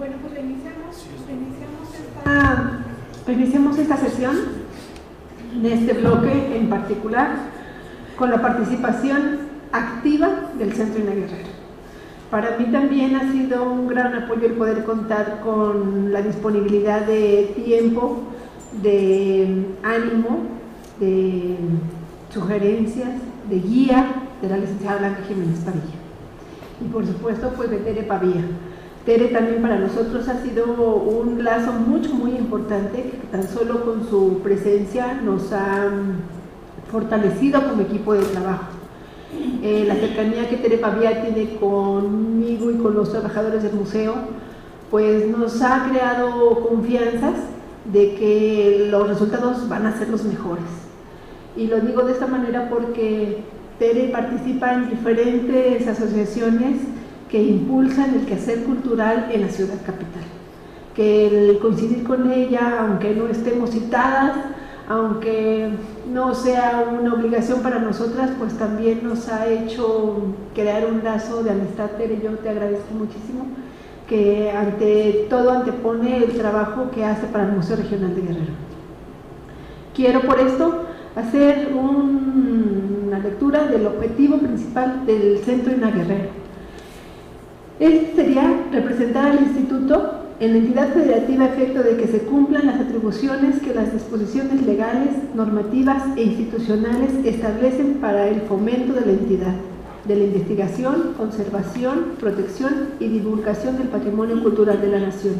Bueno, pues reiniciamos esta sesión de este bloque en particular con la participación activa del Centro Ina Guerrero. Para mí también ha sido un gran apoyo el poder contar con la disponibilidad de tiempo, de ánimo, de sugerencias, de guía de la licenciada Blanca Jiménez Pavía. Y por supuesto, pues de Tere Pavía. Tere también para nosotros ha sido un lazo muy importante, que tan solo con su presencia nos ha fortalecido como equipo de trabajo. La cercanía que Tere Pavía tiene conmigo y con los trabajadores del museo, pues nos ha creado confianzas de que los resultados van a ser los mejores. Y lo digo de esta manera porque Tere participa en diferentes asociaciones que impulsan el quehacer cultural en la ciudad capital. Que el coincidir con ella, aunque no estemos citadas, aunque no sea una obligación para nosotras, pues también nos ha hecho crear un lazo de amistad. Tere, yo te agradezco muchísimo, que ante todo antepone el trabajo que hace para el Museo Regional de Guerrero. Quiero por esto hacer una lectura del objetivo principal del Centro Ina Guerrero. Este sería representar al Instituto en la entidad federativa a efecto de que se cumplan las atribuciones que las disposiciones legales, normativas e institucionales establecen para el fomento de la entidad, de la investigación, conservación, protección y divulgación del patrimonio cultural de la nación.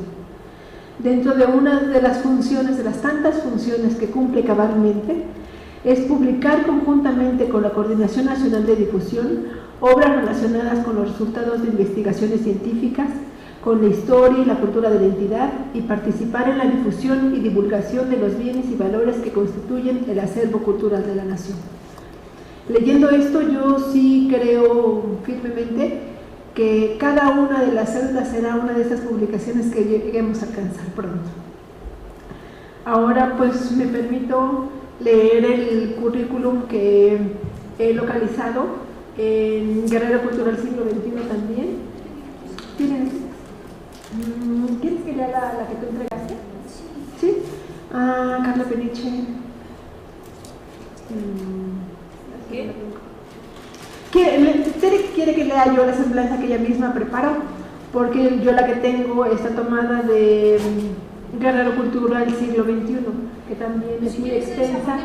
Dentro de una de las funciones, de las tantas funciones que cumple cabalmente, es publicar conjuntamente con la Coordinación Nacional de Difusión obras relacionadas con los resultados de investigaciones científicas, con la historia y la cultura de la entidad, y participar en la difusión y divulgación de los bienes y valores que constituyen el acervo cultural de la nación. Leyendo esto, yo sí creo firmemente que cada una de las células será una de esas publicaciones que lleguemos a alcanzar pronto. Ahora pues me permito leer el currículum que he localizado en Guerrero Cultural Siglo XXI también. ¿Quieres que lea la que tú entregaste? ¿Sí? Carla Peniche. Tere quiere que lea yo la semblanza que ella misma preparó, porque yo la que tengo está tomada de Guerrero Cultural Siglo XXI, que también es muy extensa.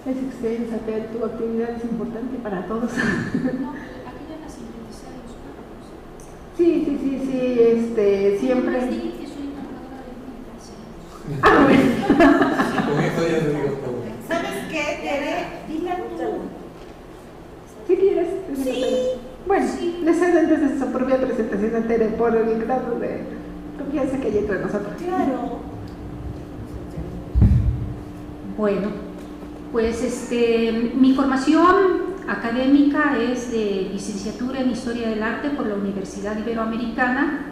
Es extensa, Tere, tu actividad es importante para todos. Sí, siempre. ¿Sabes qué, Tere? Dila tú. ¿Sí quieres? Sí. Bueno, les cedo entonces su propia presentación a Tere por el grado de confianza que hay entre nosotros. Claro. Bueno, pues mi formación académica es de licenciatura en Historia del Arte por la Universidad Iberoamericana.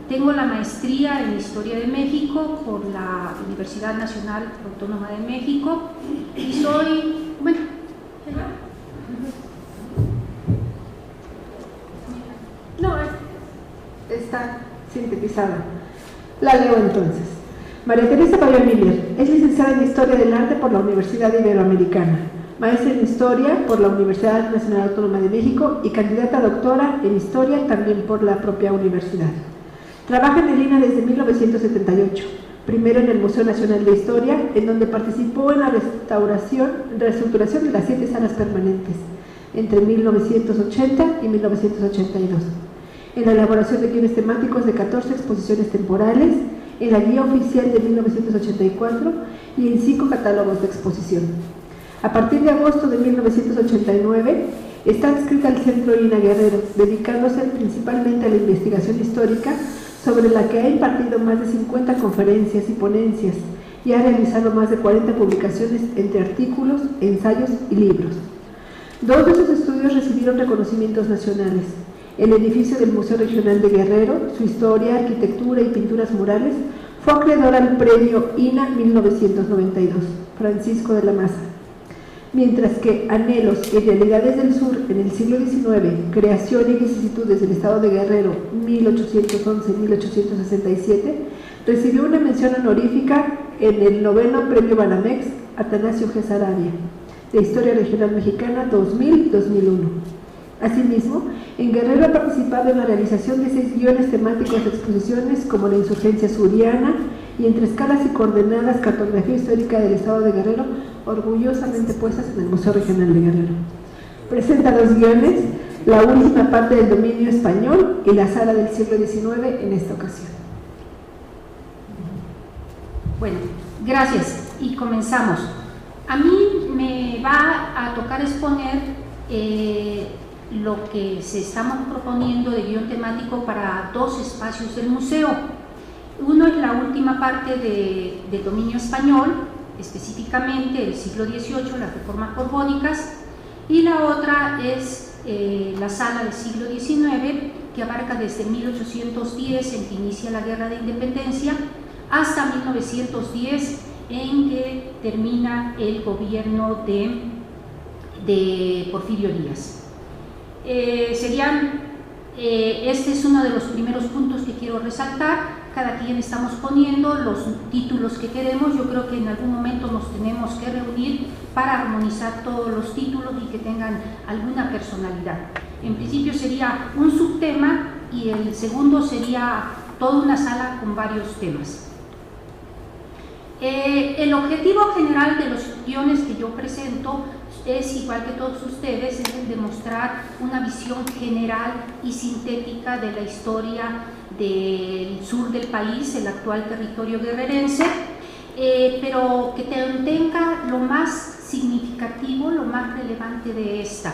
Tengo la maestría en Historia de México por la Universidad Nacional Autónoma de México y soy, bueno, no, está sintetizada. La leo entonces. María Teresa Pavía Miller es licenciada en Historia del Arte por la Universidad Iberoamericana, maestra en Historia por la Universidad Nacional Autónoma de México y candidata a doctora en Historia también por la propia universidad. Trabaja en el INA desde 1978, primero en el Museo Nacional de Historia, en donde participó en la reestructuración de las 7 salas permanentes, entre 1980 y 1982, en la elaboración de guiones temáticos de 14 exposiciones temporales, en la guía oficial de 1984 y en 5 catálogos de exposición. A partir de agosto de 1989, está adscrita al Centro Ina Guerrero, dedicándose principalmente a la investigación histórica, sobre la que ha impartido más de 50 conferencias y ponencias, y ha realizado más de 40 publicaciones entre artículos, ensayos y libros. 2 de sus estudios recibieron reconocimientos nacionales: el edificio del Museo Regional de Guerrero, su historia, arquitectura y pinturas murales, fue acreedor al premio INA 1992, Francisco de la Maza. mientras que Anhelos y Realidades del Sur en el siglo XIX, Creación y Vicisitudes del Estado de Guerrero, 1811-1867, recibió una mención honorífica en el 9º Premio Banamex Atanasio G. Saravia, de Historia Regional Mexicana 2000-2001. Asimismo, en Guerrero ha participado en la realización de 6 guiones temáticos de exposiciones como la insurgencia suriana y Entre escalas y coordenadas, cartografía histórica del Estado de Guerrero, orgullosamente puestas en el Museo Regional de Guerrero. Presenta 2 guiones, La última parte del dominio español y La sala del siglo XIX en esta ocasión. Bueno, gracias y comenzamos. A mí me va a tocar exponer lo que se estamos proponiendo de guión temático para 2 espacios del museo. Uno es la última parte del dominio español, específicamente el siglo XVIII, las reformas borbónicas, y la otra es la sala del siglo XIX, que abarca desde 1810, en que inicia la Guerra de Independencia, hasta 1910, en que termina el gobierno de Porfirio Díaz. Este es uno de los primeros puntos que quiero resaltar. Cada quien estamos poniendo los títulos que queremos. Yo creo que en algún momento nos tenemos que reunir para armonizar todos los títulos y que tengan alguna personalidad. En principio sería un subtema y el segundo sería toda una sala con varios temas. El objetivo general de los guiones que yo presento es, igual que todos ustedes, es el de mostrar una visión general y sintética de la historia del sur del país, el actual territorio guerrerense, pero que tenga lo más significativo, lo más relevante de esta.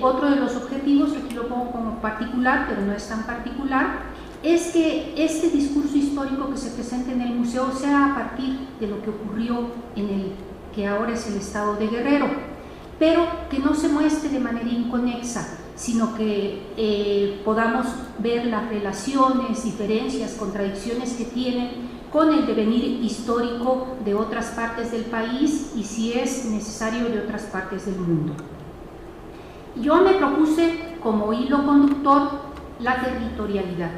Otro de los objetivos, aquí lo pongo como particular, pero no es tan particular, es que este discurso histórico que se presenta en el museo sea a partir de lo que ocurrió en el que ahora es el estado de Guerrero, pero que no se muestre de manera inconexa, sino que podamos ver las relaciones, diferencias, contradicciones que tienen con el devenir histórico de otras partes del país y, si es necesario, de otras partes del mundo. Yo me propuse como hilo conductor la territorialidad.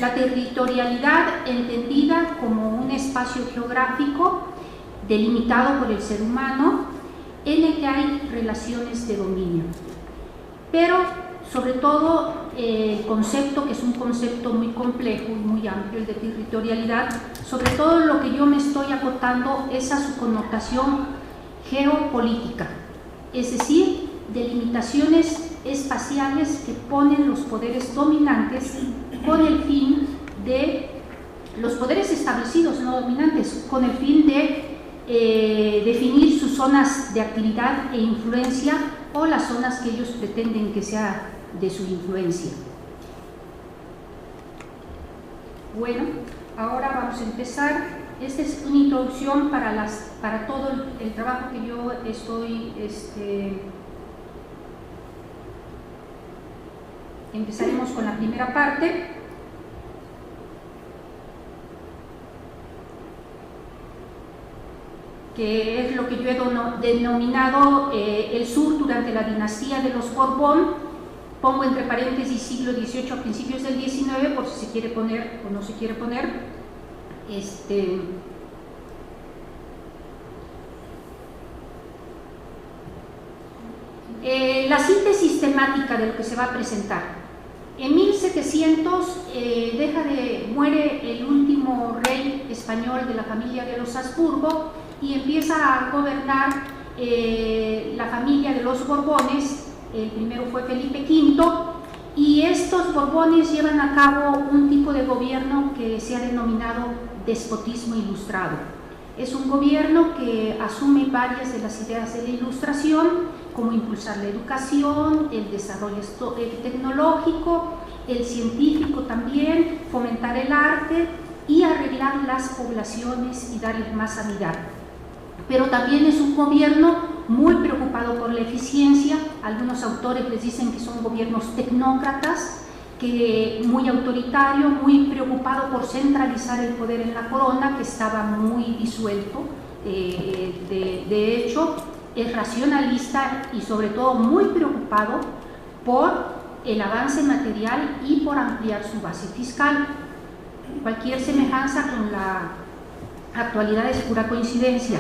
La territorialidad entendida como un espacio geográfico delimitado por el ser humano en el que hay relaciones de dominio. Pero sobre todo el concepto, que es un concepto muy complejo y muy amplio, el de territorialidad, sobre todo lo que yo me estoy acotando es a su connotación geopolítica, es decir, delimitaciones espaciales que ponen los poderes dominantes con el fin de, los poderes establecidos, no dominantes, con el fin de definir sus zonas de actividad e influencia o las zonas que ellos pretenden que sea de su influencia. Bueno, ahora vamos a empezar. Esta es una introducción para todo el trabajo que yo estoy empezaremos con la primera parte, que es lo que yo he denominado el sur durante la dinastía de los Borbón. Pongo entre paréntesis siglo XVIII a principios del XIX, por si se quiere poner o no se quiere poner. La síntesis temática de lo que se va a presentar. En 1700 muere el último rey español de la familia de los Habsburgo y empieza a gobernar la familia de los Borbones. El primero fue Felipe V, y estos Borbones llevan a cabo un tipo de gobierno que se ha denominado despotismo ilustrado. Es un gobierno que asume varias de las ideas de la Ilustración, como impulsar la educación, el desarrollo tecnológico, el científico también, fomentar el arte y arreglar las poblaciones y darles más sanidad. Pero también es un gobierno muy preocupado por la eficiencia. Algunos autores les dicen que son gobiernos tecnócratas, que muy autoritario, muy preocupado por centralizar el poder en la corona, que estaba muy disuelto. De hecho, es racionalista y sobre todo muy preocupado por el avance material y por ampliar su base fiscal. Cualquier semejanza con la actualidad es pura coincidencia.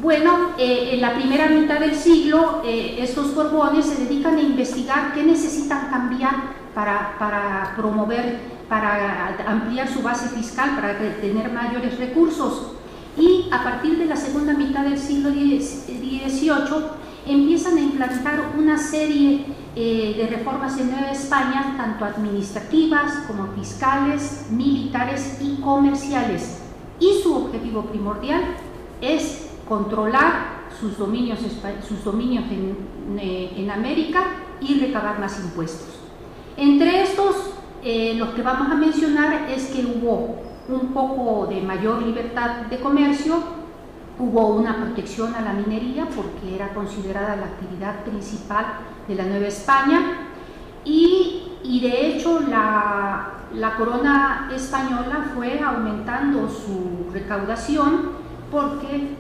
Bueno, en la primera mitad del siglo, estos Borbones se dedican a investigar qué necesitan cambiar para promover, para ampliar su base fiscal, para tener mayores recursos. Y a partir de la segunda mitad del siglo XVIII empiezan a implantar una serie de reformas en Nueva España, tanto administrativas como fiscales, militares y comerciales. Y su objetivo primordial es controlar sus dominios en América y recabar más impuestos. Entre estos, los que vamos a mencionar es que hubo un poco de mayor libertad de comercio, hubo una protección a la minería porque era considerada la actividad principal de la Nueva España y de hecho la corona española fue aumentando su recaudación porque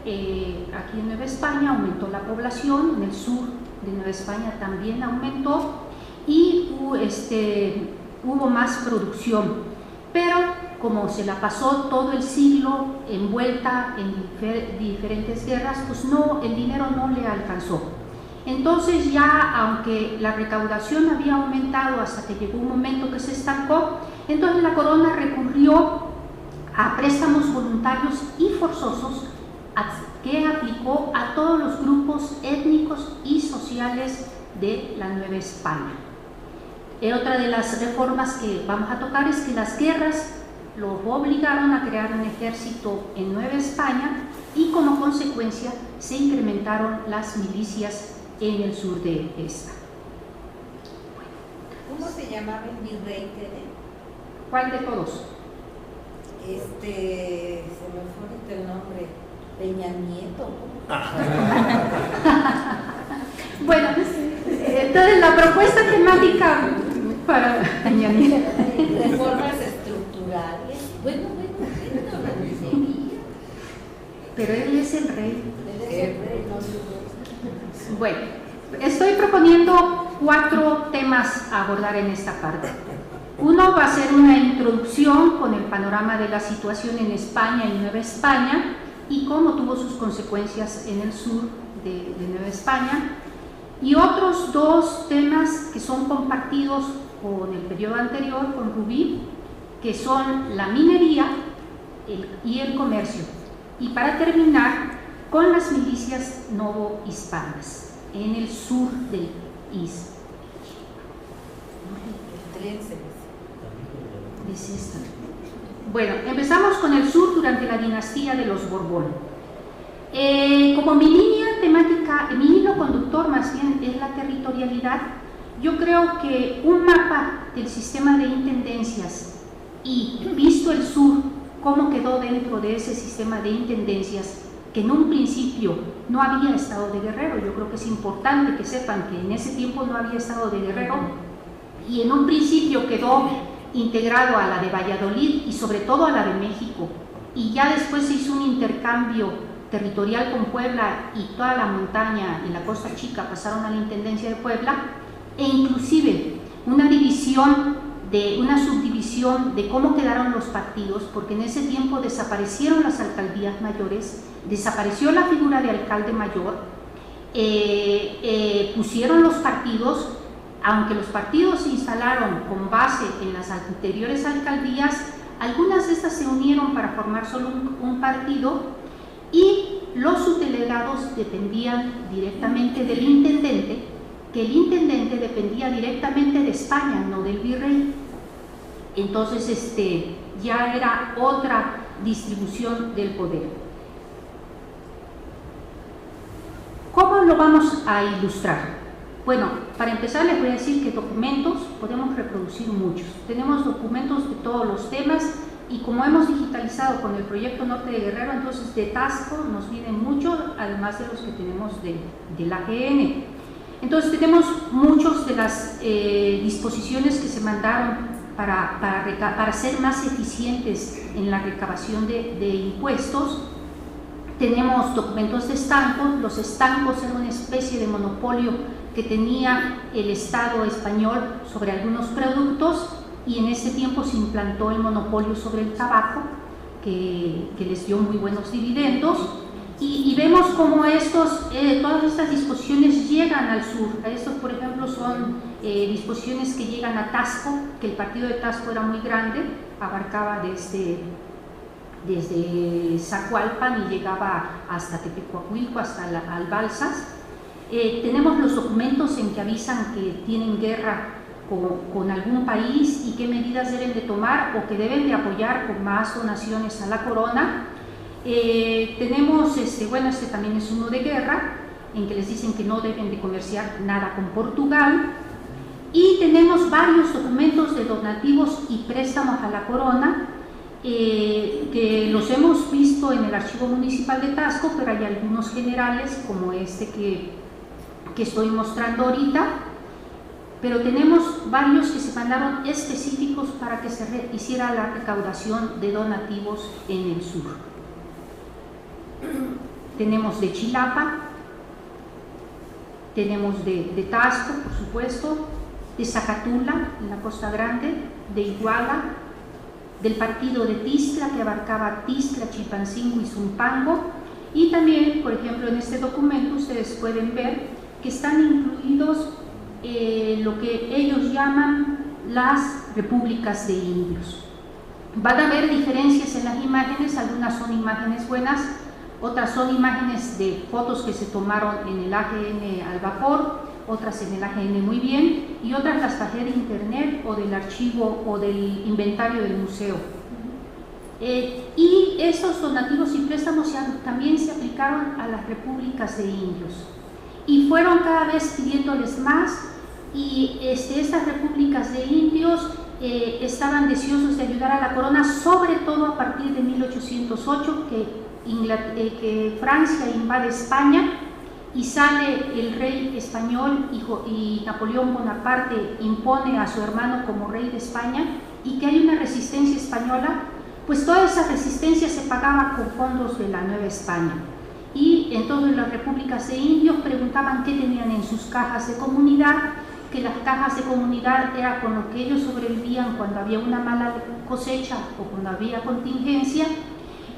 aquí en Nueva España aumentó la población, en el sur de Nueva España también aumentó y hubo más producción, pero como se la pasó todo el siglo envuelta en diferentes guerras, pues el dinero no le alcanzó. Entonces ya, aunque la recaudación había aumentado hasta que llegó un momento que se estancó, entonces la corona recurrió a préstamos voluntarios y forzosos que aplicó a todos los grupos étnicos y sociales de la Nueva España. Otra de las reformas que vamos a tocar es que las guerras los obligaron a crear un ejército en Nueva España y como consecuencia se incrementaron las milicias en el sur de esta. ¿Cómo se llamaba el virrey, Tere? ¿Cuál de todos? Se me fue el nombre, Peña Nieto. Bueno, entonces la propuesta temática para Peña Nieto. Reformas estructurales. Bueno, la miseria. Pero él es el rey. Él es el rey, no sé. Bueno, estoy proponiendo 4 temas a abordar en esta parte. Uno va a ser una introducción con el panorama de la situación en España y Nueva España y cómo tuvo sus consecuencias en el sur de Nueva España. Y otros 2 temas que son compartidos con el periodo anterior, con Rubí, que son la minería y el comercio. Y para terminar, con las milicias novohispanas en el sur del país. Es esta. Bueno, empezamos con el sur durante la dinastía de los Borbón. Como mi línea temática, mi hilo conductor más bien es la territorialidad, yo creo que un mapa del sistema de intendencias y visto el sur, cómo quedó dentro de ese sistema de intendencias, que en un principio no había estado de Guerrero. Yo creo que es importante que sepan que en ese tiempo no había estado de Guerrero y en un principio quedó integrado a la de Valladolid y sobre todo a la de México, y ya después se hizo un intercambio territorial con Puebla y toda la montaña y la Costa Chica pasaron a la Intendencia de Puebla, e inclusive una subdivisión de cómo quedaron los partidos, porque en ese tiempo desaparecieron las alcaldías mayores, desapareció la figura de alcalde mayor, pusieron los partidos. Aunque los partidos se instalaron con base en las anteriores alcaldías, algunas de estas se unieron para formar solo un partido y los subdelegados dependían directamente del intendente, que el intendente dependía directamente de España, no del virrey. Entonces ya era otra distribución del poder. ¿Cómo lo vamos a ilustrar? Bueno, para empezar les voy a decir que documentos podemos reproducir muchos. Tenemos documentos de todos los temas y como hemos digitalizado con el proyecto Norte de Guerrero, entonces de Tasco nos vienen muchos, además de los que tenemos del AGN. Entonces tenemos muchos de las disposiciones que se mandaron para ser más eficientes en la recabación de impuestos. Tenemos documentos de estancos. Los estancos eran una especie de monopolio que tenía el Estado español sobre algunos productos, y en ese tiempo se implantó el monopolio sobre el tabaco, que les dio muy buenos dividendos. Y vemos cómo todas estas disposiciones llegan al sur. Estos, por ejemplo, son disposiciones que llegan a Tasco, que el partido de Tasco era muy grande, abarcaba desde Zacualpan y llegaba hasta Tepecuacuilco, hasta Albalsas. Tenemos los documentos en que avisan que tienen guerra con algún país y qué medidas deben de tomar o que deben de apoyar con más donaciones a la corona. Tenemos, este también es uno de guerra, en que les dicen que no deben de comerciar nada con Portugal. Y tenemos varios documentos de donativos y préstamos a la corona, que los hemos visto en el Archivo Municipal de Tasco, pero hay algunos generales, como este que estoy mostrando ahorita. Pero tenemos varios que se mandaron específicos para que se hiciera la recaudación de donativos en el sur. Tenemos de Chilapa, tenemos de Tasco, por supuesto, de Zacatula, en la Costa Grande, de Iguala, del partido de Tistla, que abarcaba Tistla, Chilpancingo y Zumpango. Y también, por ejemplo, en este documento ustedes pueden ver que están incluidos lo que ellos llaman las repúblicas de indios. Van a haber diferencias en las imágenes, algunas son imágenes buenas, otras son imágenes de fotos que se tomaron en el AGN al vapor, otras en el AGN muy bien, y otras las bajé de internet o del archivo o del inventario del museo. Y estos donativos y préstamos también se aplicaron a las repúblicas de indios, y fueron cada vez pidiéndoles más, y estas repúblicas de indios estaban deseosos de ayudar a la corona, sobre todo a partir de 1808, que Francia invade España y sale el rey español, y Napoleón Bonaparte impone a su hermano como rey de España, y que hay una resistencia española. Pues toda esa resistencia se pagaba con fondos de la Nueva España, y entonces las repúblicas de indios preguntaban qué tenían en sus cajas de comunidad, que las cajas de comunidad era con lo que ellos sobrevivían cuando había una mala cosecha o cuando había contingencia.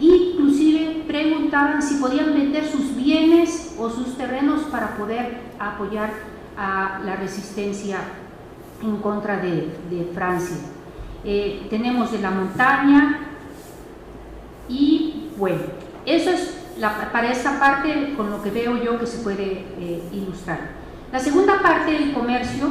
Inclusive preguntaban si podían vender sus bienes o sus terrenos para poder apoyar a la resistencia en contra de Francia. Tenemos de la montaña, y bueno, eso es para esta parte con lo que veo yo que se puede ilustrar. La segunda parte del comercio,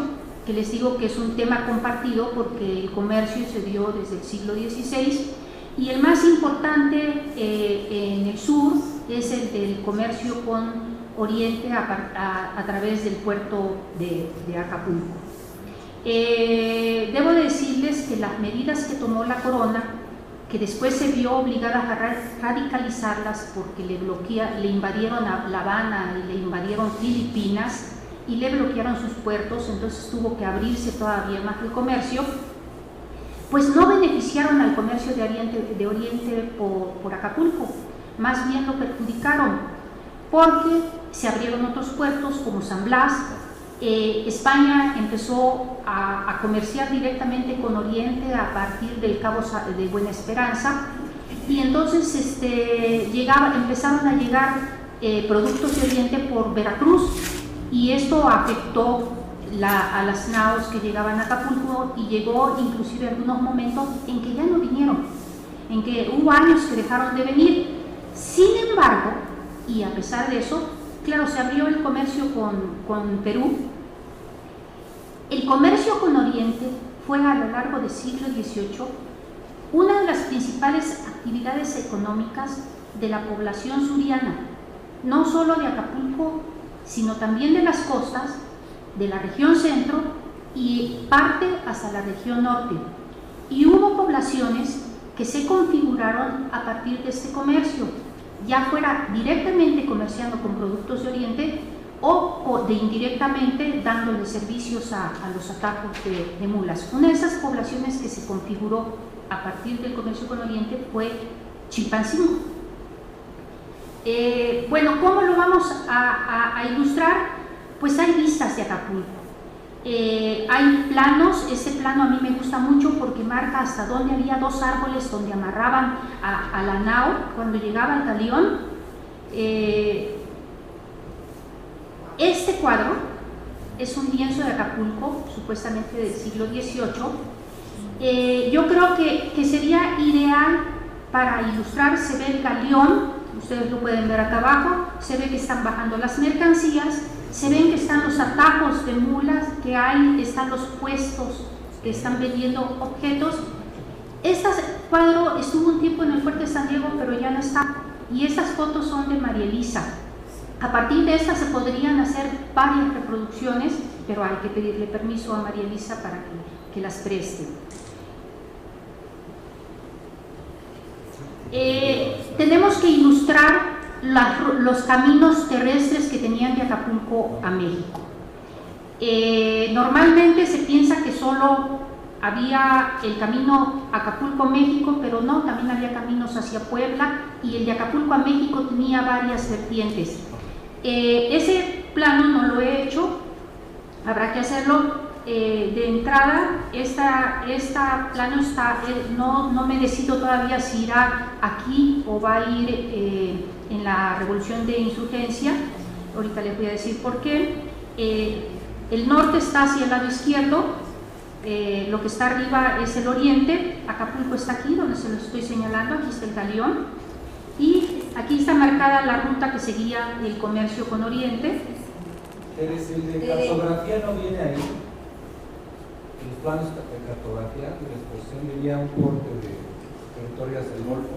que les digo que es un tema compartido porque el comercio se dio desde el siglo XVI, y el más importante en el sur es el del comercio con Oriente a través del puerto de Acapulco. Debo decirles que las medidas que tomó la corona, que después se vio obligada a radicalizarlas porque le invadieron a La Habana y le invadieron Filipinas y le bloquearon sus puertos, entonces tuvo que abrirse todavía más el comercio, pues no beneficiaron al comercio de Oriente por Acapulco, más bien lo perjudicaron, porque se abrieron otros puertos como San Blas. España empezó a comerciar directamente con Oriente a partir del Cabo de Buena Esperanza, y entonces empezaron a llegar productos de Oriente por Veracruz, y esto afectó a las naos que llegaban a Acapulco, y llegó inclusive algunos momentos en que ya no vinieron, en que hubo años que dejaron de venir. Sin embargo, y a pesar de eso, claro, se abrió el comercio con Perú. El comercio con Oriente fue a lo largo del siglo XVIII una de las principales actividades económicas de la población suriana, no solo de Acapulco, sino también de las costas, de la región centro y parte hasta la región norte. Y hubo poblaciones que se configuraron a partir de este comercio, ya fuera directamente comerciando con productos de Oriente o indirectamente dándole servicios a los atajos de mulas. Una de esas poblaciones que se configuró a partir del comercio con Oriente fue Chilpancingo. Bueno, ¿cómo lo vamos a ilustrar? Pues hay vistas de Acapulco. Hay planos, ese plano a mí me gusta mucho porque marca hasta donde había 2 árboles donde amarraban a la nao cuando llegaba el galeón. Este cuadro es un lienzo de Acapulco, supuestamente del siglo XVIII. Yo creo que sería ideal para ilustrar. Se ve el galeón, ustedes lo pueden ver acá abajo, se ve que están bajando las mercancías, se ven que están los atajos de mulas que hay, están los puestos que están vendiendo objetos. Este cuadro estuvo un tiempo en el Fuerte San Diego, pero ya no está, y estas fotos son de María Elisa. A partir de estas se podrían hacer varias reproducciones, pero hay que pedirle permiso a María Elisa para que las preste. Tenemos que ilustrar los caminos terrestres que tenían de Acapulco a México. Normalmente se piensa que solo había el camino Acapulco-México, pero no, también había caminos hacia Puebla, y el de Acapulco a México tenía varias vertientes. Ese plano no lo he hecho, habrá que hacerlo. De entrada, esta plano está, no me decido todavía si irá aquí o va a ir en la Revolución de Insurgencia. Ahorita les voy a decir por qué. El norte está hacia el lado izquierdo, lo que está arriba es el oriente. Acapulco está aquí, donde se lo estoy señalando, aquí está el galeón, y aquí está marcada la ruta que seguía el comercio con Oriente. El de cartografía no viene ahí. Los planos de cartografía de la exposición venía un corte de territorios del Golfo.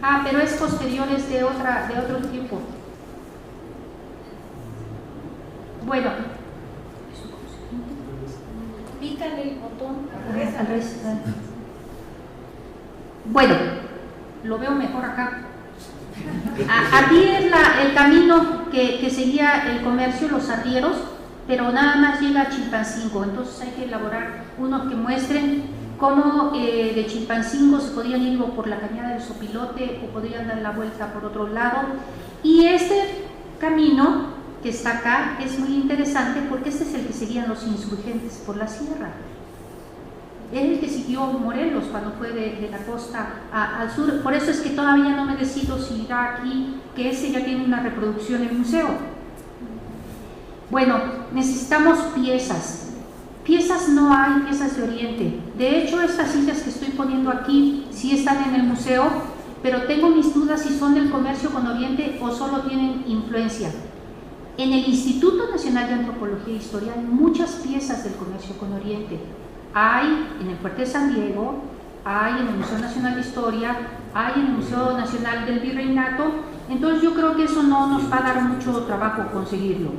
Ah, pero es posterior, es de otro tiempo. Bueno. Pícale el botón. Al revés. Bueno, lo veo mejor acá. Aquí es el camino que seguía el comercio, los arrieros, pero nada más llega a Chilpancingo. Entonces hay que elaborar unos que muestren cómo de Chilpancingo se podían ir o por la cañada del Sopilote o podrían dar la vuelta por otro lado. Y este camino que está acá es muy interesante porque este es el que seguían los insurgentes por la sierra. Es el que siguió Morelos cuando fue de la costa al sur. Por eso es que todavía no me decido si irá aquí, que ese ya tiene una reproducción en el museo. Bueno, necesitamos piezas. Piezas no hay, piezas de Oriente. De hecho, estas sillas que estoy poniendo aquí sí están en el museo, pero tengo mis dudas si son del comercio con Oriente o solo tienen influencia. En el Instituto Nacional de Antropología e Historia hay muchas piezas del comercio con Oriente. Hay en el Fuerte de San Diego, hay en el Museo Nacional de Historia, hay en el Museo Nacional del Virreinato. Entonces yo creo que eso no nos va a dar mucho trabajo conseguirlo.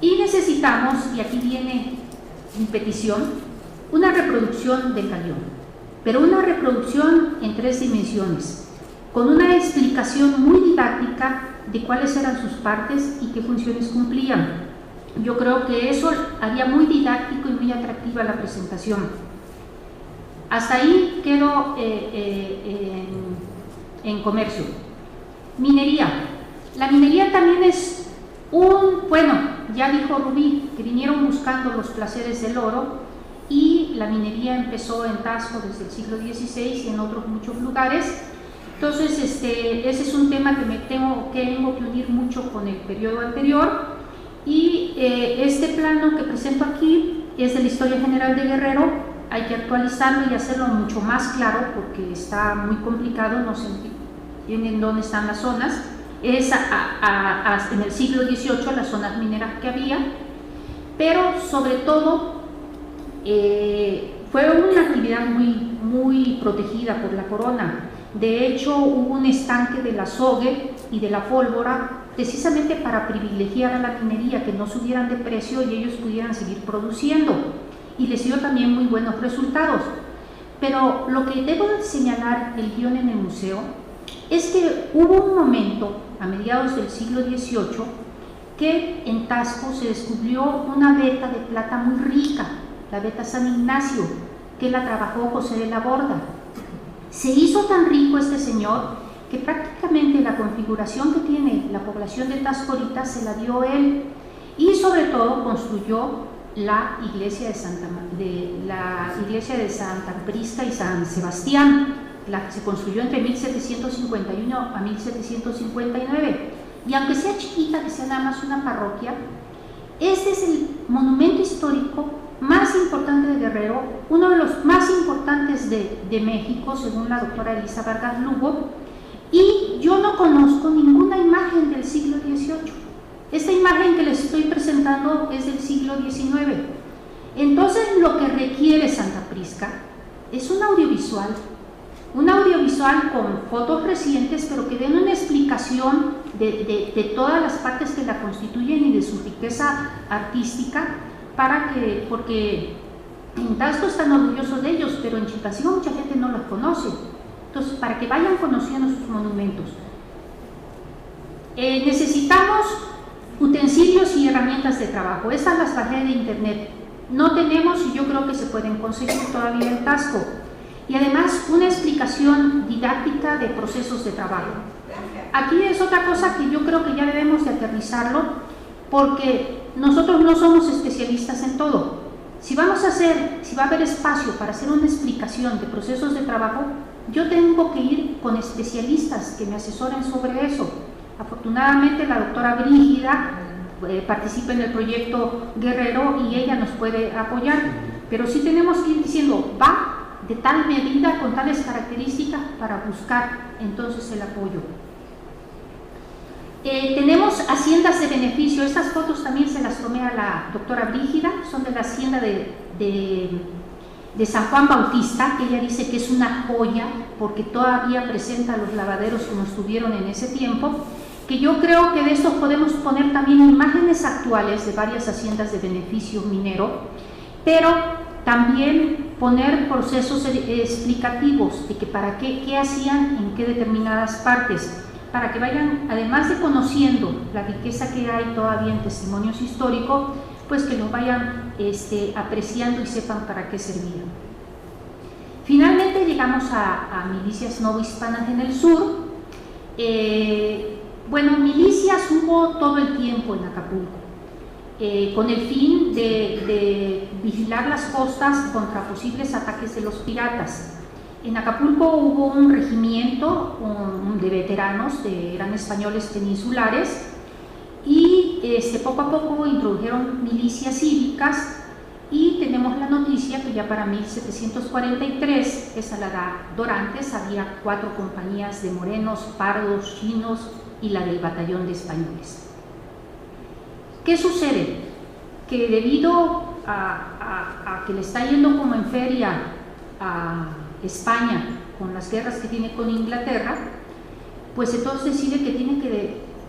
Y necesitamos, y aquí viene mi petición, una reproducción del galeón, pero una reproducción en 3 dimensiones, con una explicación muy didáctica de cuáles eran sus partes y qué funciones cumplían. Yo creo que eso haría muy didáctico y muy atractiva la presentación. Hasta ahí quedo en comercio. Minería. La minería también es bueno, ya dijo Rubí, que vinieron buscando los placeres del oro, y la minería empezó en Taxco desde el siglo XVI y en otros muchos lugares. Entonces, ese es un tema que tengo que unir mucho con el periodo anterior. Y este plano que presento aquí es de la Historia General de Guerrero. Hay que actualizarlo y hacerlo mucho más claro porque está muy complicado, no sé bien en dónde están las zonas. Es en el siglo XVIII las zonas mineras que había, pero sobre todo fue una actividad muy protegida por la corona. De hecho, hubo un estanque del azogue y de la pólvora precisamente para privilegiar a la minería, que no subieran de precio y ellos pudieran seguir produciendo, y les dio también muy buenos resultados. Pero lo que debo señalar el guión en el museo es que hubo un momento a mediados del siglo XVIII que en Taxco se descubrió una veta de plata muy rica, la veta San Ignacio, que la trabajó José de la Borda. Se hizo tan rico este señor que prácticamente la configuración que tiene la población de Taxco ahorita se la dio él, y sobre todo construyó la iglesia de Santa Prisca y San Sebastián, la que se construyó entre 1751 a 1759, y aunque sea chiquita, que sea nada más una parroquia, este es el monumento histórico más importante de Guerrero, uno de los más importantes de México, según la doctora Elisa Vargas Lugo, y yo no conozco ninguna imagen del siglo XVIII. Esta imagen que les estoy presentando es del siglo XIX. Entonces, lo que requiere Santa Prisca es un audiovisual con fotos recientes, pero que den una explicación de todas las partes que la constituyen y de su riqueza artística, porque en Taxco están orgullosos de ellos, pero en Chilpancingo mucha gente no los conoce. Entonces, para que vayan conociendo sus monumentos. Necesitamos utensilios y herramientas de trabajo. Estas las bajé de internet. No tenemos, y yo creo que se pueden conseguir todavía en Taxco. Y además una explicación didáctica de procesos de trabajo. Aquí es otra cosa que yo creo que ya debemos de aterrizarlo, porque nosotros no somos especialistas en todo. Si va a haber espacio para hacer una explicación de procesos de trabajo, yo tengo que ir con especialistas que me asesoren sobre eso. Afortunadamente la doctora Brígida participa en el proyecto Guerrero y ella nos puede apoyar, pero sí tenemos que ir diciendo, va de tal medida, con tales características, para buscar entonces el apoyo. Tenemos haciendas de beneficio. Estas fotos también se las tomé a la doctora Brígida, son de la hacienda de San Juan Bautista, que ella dice que es una joya porque todavía presenta los lavaderos como estuvieron en ese tiempo, que yo creo que de estos podemos poner también imágenes actuales de varias haciendas de beneficio minero, pero también poner procesos explicativos de que para qué hacían en qué determinadas partes, para que vayan, además de conociendo la riqueza que hay todavía en testimonios históricos, pues que lo vayan apreciando y sepan para qué servían. Finalmente llegamos a milicias novohispanas en el sur. Bueno, milicias hubo todo el tiempo en Acapulco, con el fin de vigilar las costas contra posibles ataques de los piratas. En Acapulco hubo un regimiento de veteranos, eran españoles peninsulares, y poco a poco introdujeron milicias cívicas, y tenemos la noticia que ya para 1743, esa la da Dorantes, había 4 compañías de morenos, pardos, chinos y la del batallón de españoles. ¿Qué sucede? Que debido a que le está yendo como en feria a España con las guerras que tiene con Inglaterra, pues entonces decide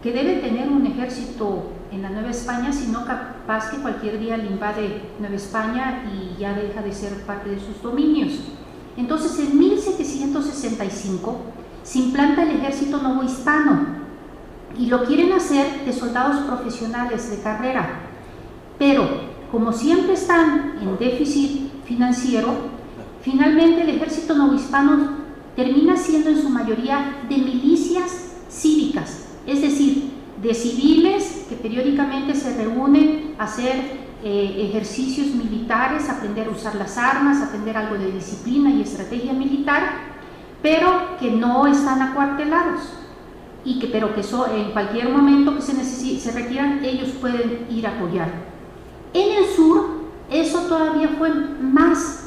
que debe tener un ejército en la Nueva España, sino capaz que cualquier día le invade Nueva España y ya deja de ser parte de sus dominios. Entonces en 1765 se implanta el ejército novohispano y lo quieren hacer de soldados profesionales de carrera, pero como siempre están en déficit financiero, finalmente el ejército novohispano termina siendo en su mayoría de milicias cívicas, es decir, de civiles que periódicamente se reúnen a hacer ejercicios militares, aprender a usar las armas, aprender algo de disciplina y estrategia militar, pero que no están acuartelados, pero que en cualquier momento que se requieran, ellos pueden ir a apoyar. En el sur, eso todavía fue más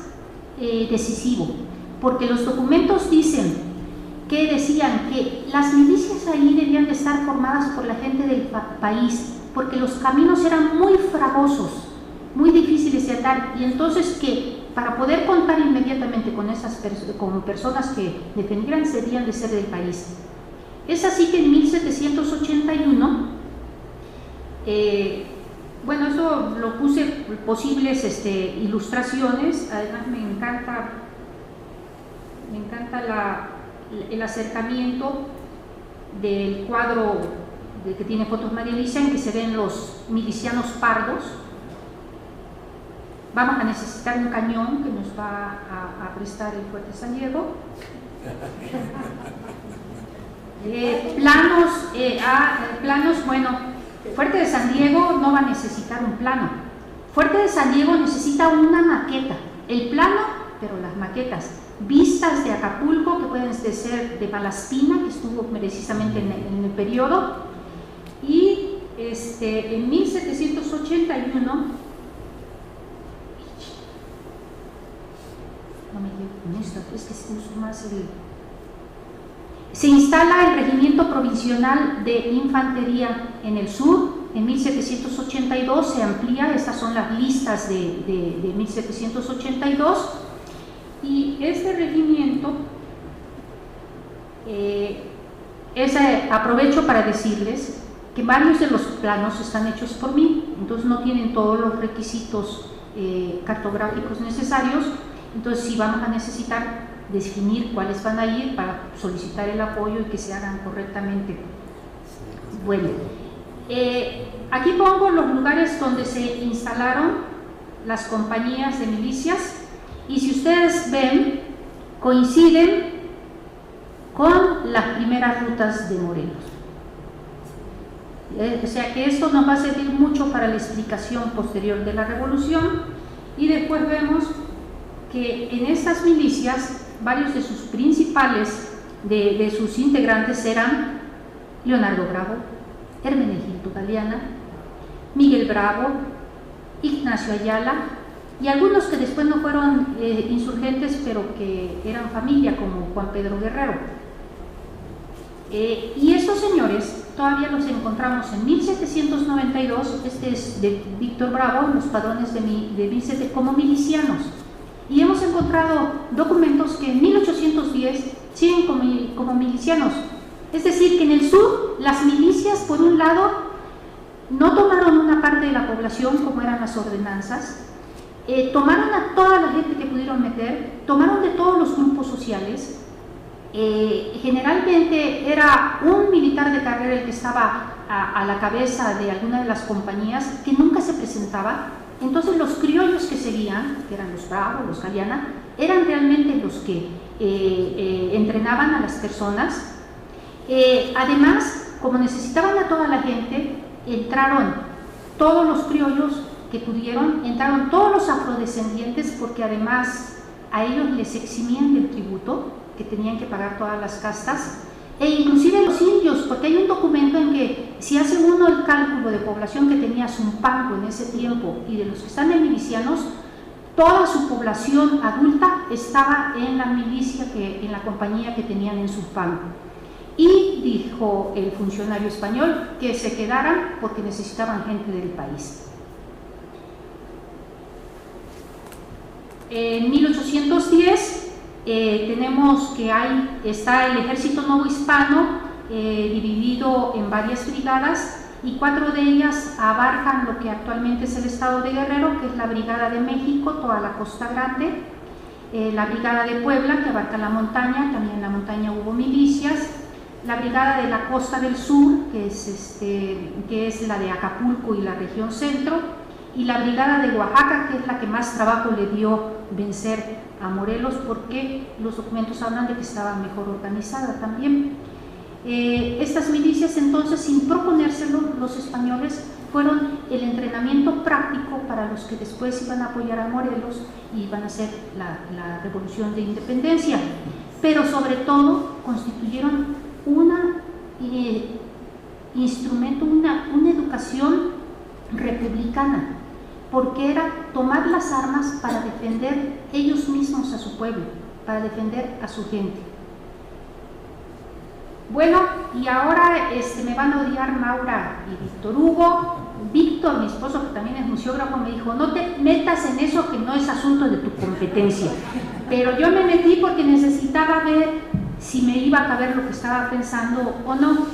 decisivo, porque los documentos decían que las milicias ahí debían de estar formadas por la gente del país, porque los caminos eran muy fragosos, muy difíciles de andar, y entonces que para poder contar inmediatamente con personas que defendieran, debían de ser del país. Es así que en 1781, bueno, eso lo puse posibles ilustraciones. Además me encanta el acercamiento del cuadro que tiene fotos María Elisa, en que se ven los milicianos pardos. Vamos a necesitar un cañón que nos va a prestar el Fuerte San Diego. Planos, bueno, Fuerte de San Diego no va a necesitar un plano. Fuerte de San Diego necesita una maqueta. El plano, pero las maquetas. Vistas de Acapulco, que pueden ser de Malaspina, que estuvo precisamente en el periodo. Y en 1781, no me llevo con esto, es que se usa más se instala el Regimiento Provisional de Infantería en el sur. En 1782 se amplía, estas son las listas de 1782, y este regimiento, aprovecho para decirles que varios de los planos están hechos por mí, entonces no tienen todos los requisitos cartográficos necesarios, entonces sí vamos a necesitar definir cuáles van a ir para solicitar el apoyo y que se hagan correctamente. Bueno, aquí pongo los lugares donde se instalaron las compañías de milicias, y si ustedes ven, coinciden con las primeras rutas de Morelos. O sea que esto nos va a servir mucho para la explicación posterior de la revolución. Y después vemos que en estas milicias varios de sus principales, de sus integrantes eran Leonardo Bravo, Hermenegildo Galeana, Miguel Bravo, Ignacio Ayala, y algunos que después no fueron insurgentes, pero que eran familia, como Juan Pedro Guerrero. Y estos señores todavía los encontramos en 1792, este es de Víctor Bravo, los padrones de 1700, como milicianos. Y hemos encontrado documentos que en 1810 siguen como milicianos. Es decir, que en el sur las milicias, por un lado, no tomaron una parte de la población como eran las ordenanzas, tomaron a toda la gente que pudieron meter, tomaron de todos los grupos sociales. Generalmente era un militar de carrera el que estaba a la cabeza de alguna de las compañías, que nunca se presentaba. Entonces los criollos que seguían, que eran los Bravo, los Galeana, eran realmente los que entrenaban a las personas. Además, como necesitaban a toda la gente, entraron todos los criollos que pudieron, entraron todos los afrodescendientes, porque además a ellos les eximían del tributo que tenían que pagar todas las castas, e inclusive los indios, porque hay un documento en que si hace uno el cálculo de población que tenía Zumpango en ese tiempo y de los que están en milicianos, toda su población adulta estaba en la milicia, en la compañía que tenían en Zumpango. Y dijo el funcionario español que se quedaran porque necesitaban gente del país. En 1810 tenemos que está el Ejército Nuevo Hispano dividido en varias brigadas, y 4 de ellas abarcan lo que actualmente es el estado de Guerrero, que es la Brigada de México, toda la Costa Grande, la Brigada de Puebla, que abarca la montaña, también en la montaña hubo milicias, la Brigada de la Costa del Sur, que es la de Acapulco y la región centro, y la Brigada de Oaxaca, que es la que más trabajo le dio vencer a Morelos, porque los documentos hablan de que estaba mejor organizada también. Estas milicias, entonces, sin proponérselo, los españoles, fueron el entrenamiento práctico para los que después iban a apoyar a Morelos y iban a hacer la revolución de independencia, pero sobre todo constituyeron instrumento, una educación republicana, porque era tomar las armas para defender ellos mismos a su pueblo, para defender a su gente. Bueno, y ahora me van a odiar Maura y Víctor Hugo. Víctor, mi esposo, que también es museógrafo, me dijo: no te metas en eso, que no es asunto de tu competencia. Pero yo me metí porque necesitaba ver si me iba a caber lo que estaba pensando o no.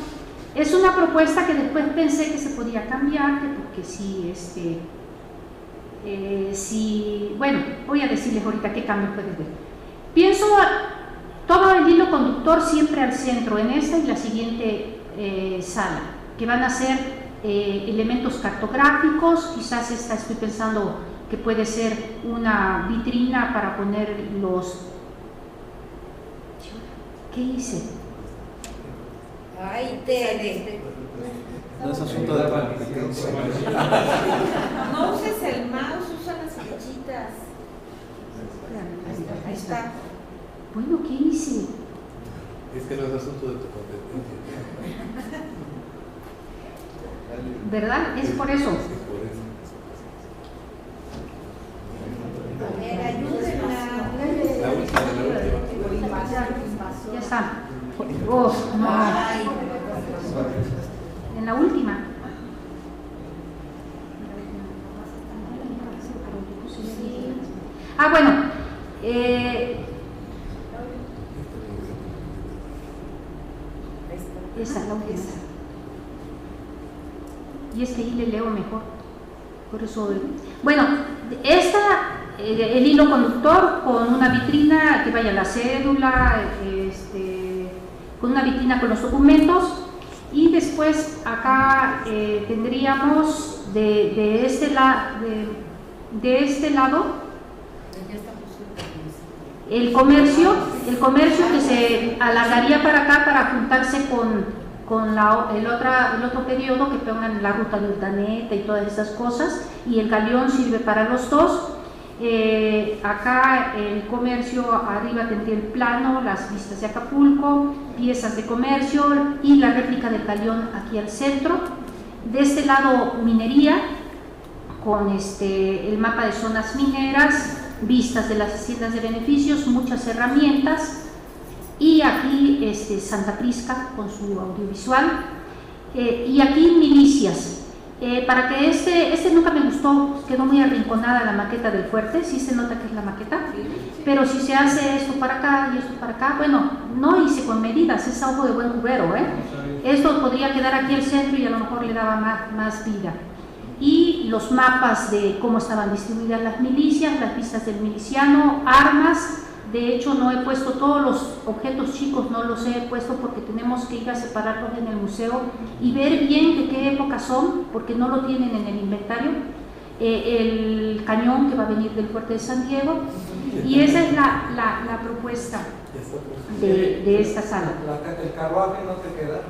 Es una propuesta que después pensé que se podía cambiar, porque bueno, voy a decirles ahorita qué cambio puedes ver. Pienso todo el hilo conductor siempre al centro, en esta y la siguiente sala, que van a ser elementos cartográficos. Quizás estoy pensando que puede ser una vitrina para poner los... ¿Qué hice? Ay, Tere. No es asunto de No uses el mouse, usa las flechitas. Ahí está. Bueno, ¿qué hice? Es que no es asunto de tu competencia. ¿Verdad? Es por eso. A ver, ayúdenla. La última. Ya está. Oh, no. Ay, En la última. Ah, bueno. Esa, la última. Y es que ahí le leo mejor. Por eso. Bueno, el hilo conductor con una vitrina que vaya la cédula, con una vitrina con los documentos. Y después acá tendríamos de este lado el comercio que se alargaría para acá para juntarse con el otro periodo, que pongan la ruta de Urdaneta y todas esas cosas, y el galeón sirve para los dos. Acá el comercio, arriba tendría el plano, las vistas de Acapulco, piezas de comercio y la réplica del galeón aquí al centro. De este lado minería, con el mapa de zonas mineras, vistas de las haciendas de beneficios, muchas herramientas, y aquí Santa Prisca con su audiovisual, y aquí milicias. Para que este nunca me gustó, quedó muy arrinconada la maqueta del fuerte, sí se nota que es la maqueta, pero si se hace esto para acá y esto para acá, bueno, no hice con medidas, es algo de buen cubero, esto podría quedar aquí al centro y a lo mejor le daba más vida. Y los mapas de cómo estaban distribuidas las milicias, las pistas del miliciano, armas. De hecho, no he puesto todos los objetos chicos, no los he puesto porque tenemos que ir a separarlos en el museo y ver bien de qué época son, porque no lo tienen en el inventario. El cañón que va a venir del fuerte de San Diego, y esa es la propuesta de esta sala. ¿El carruaje no te queda?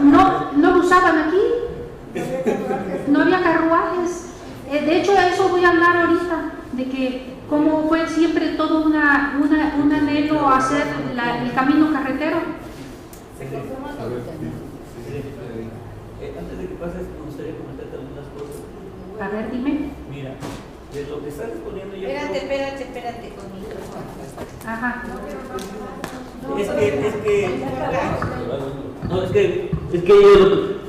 No lo usaban aquí, no había carruajes. De hecho, a eso voy a hablar ahorita, de que cómo fue siempre todo un anhelo hacer el camino carretero. Antes de que pases, me gustaría comentarte algunas cosas. A ver, dime. Mira, de lo que estás exponiendo yo Espérate conmigo. Ajá. es que yo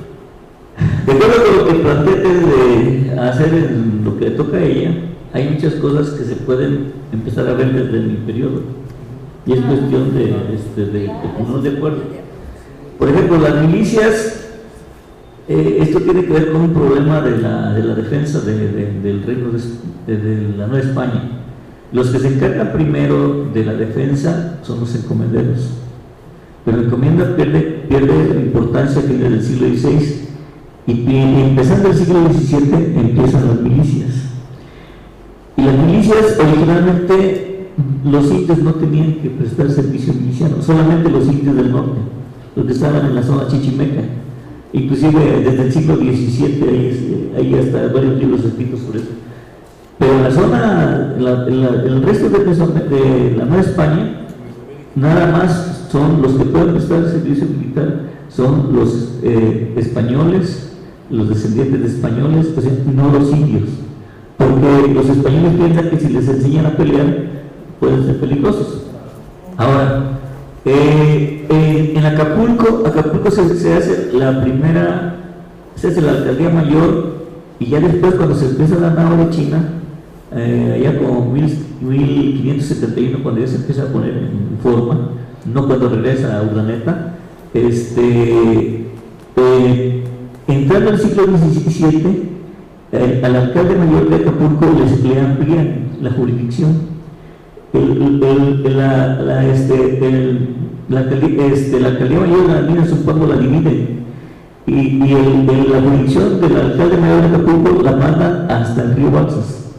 de acuerdo con lo que planteé de hacer en lo que le toca a ella, hay muchas cosas que se pueden empezar a ver desde mi periodo, y es cuestión de ponernos de acuerdo. Por ejemplo, las milicias, esto tiene que ver con un problema de la defensa del reino de la Nueva España. Los que se encargan primero de la defensa son los encomenderos, pero la encomienda pierde importancia a fines del siglo XVI, y empezando el siglo XVII empiezan las milicias. Y las milicias, originalmente, los indios no tenían que prestar servicio miliciano, solamente los indios del norte, los que estaban en la zona chichimeca. Inclusive desde el siglo XVII hay hasta varios libros escritos sobre eso. Pero en la zona, el resto de la Nueva España, nada más son los que pueden prestar servicio militar, son los españoles, los descendientes de españoles, pues, no los indios, porque los españoles piensan que si les enseñan a pelear pueden ser peligrosos. Ahora, en Acapulco se hace se hace la alcaldía mayor, y ya después, cuando se empieza la nao de China, allá como 1571, cuando ya se empieza a poner en forma, no cuando regresa a Urdaneta, entrando al siglo XVII, al alcalde mayor de Acapulco le amplían la jurisdicción. La alcaldía mayor de la Mina, supongo, la divide, y la jurisdicción del alcalde mayor de Acapulco la manda hasta el río Balsas,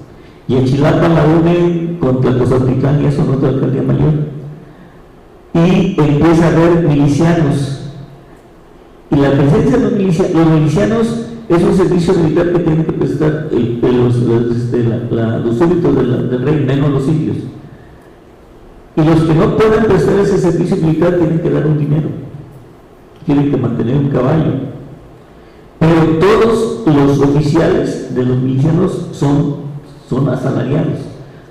y en Chilapa la une con Tlacozautitlán, y eso no es la alcaldía mayor, y empieza a haber milicianos Y la presencia de los milicianos es un servicio militar que tienen que prestar los súbditos del rey, menos los indios. Y los que no puedan prestar ese servicio militar tienen que dar un dinero, tienen que mantener un caballo. Pero todos los oficiales de los milicianos son asalariados.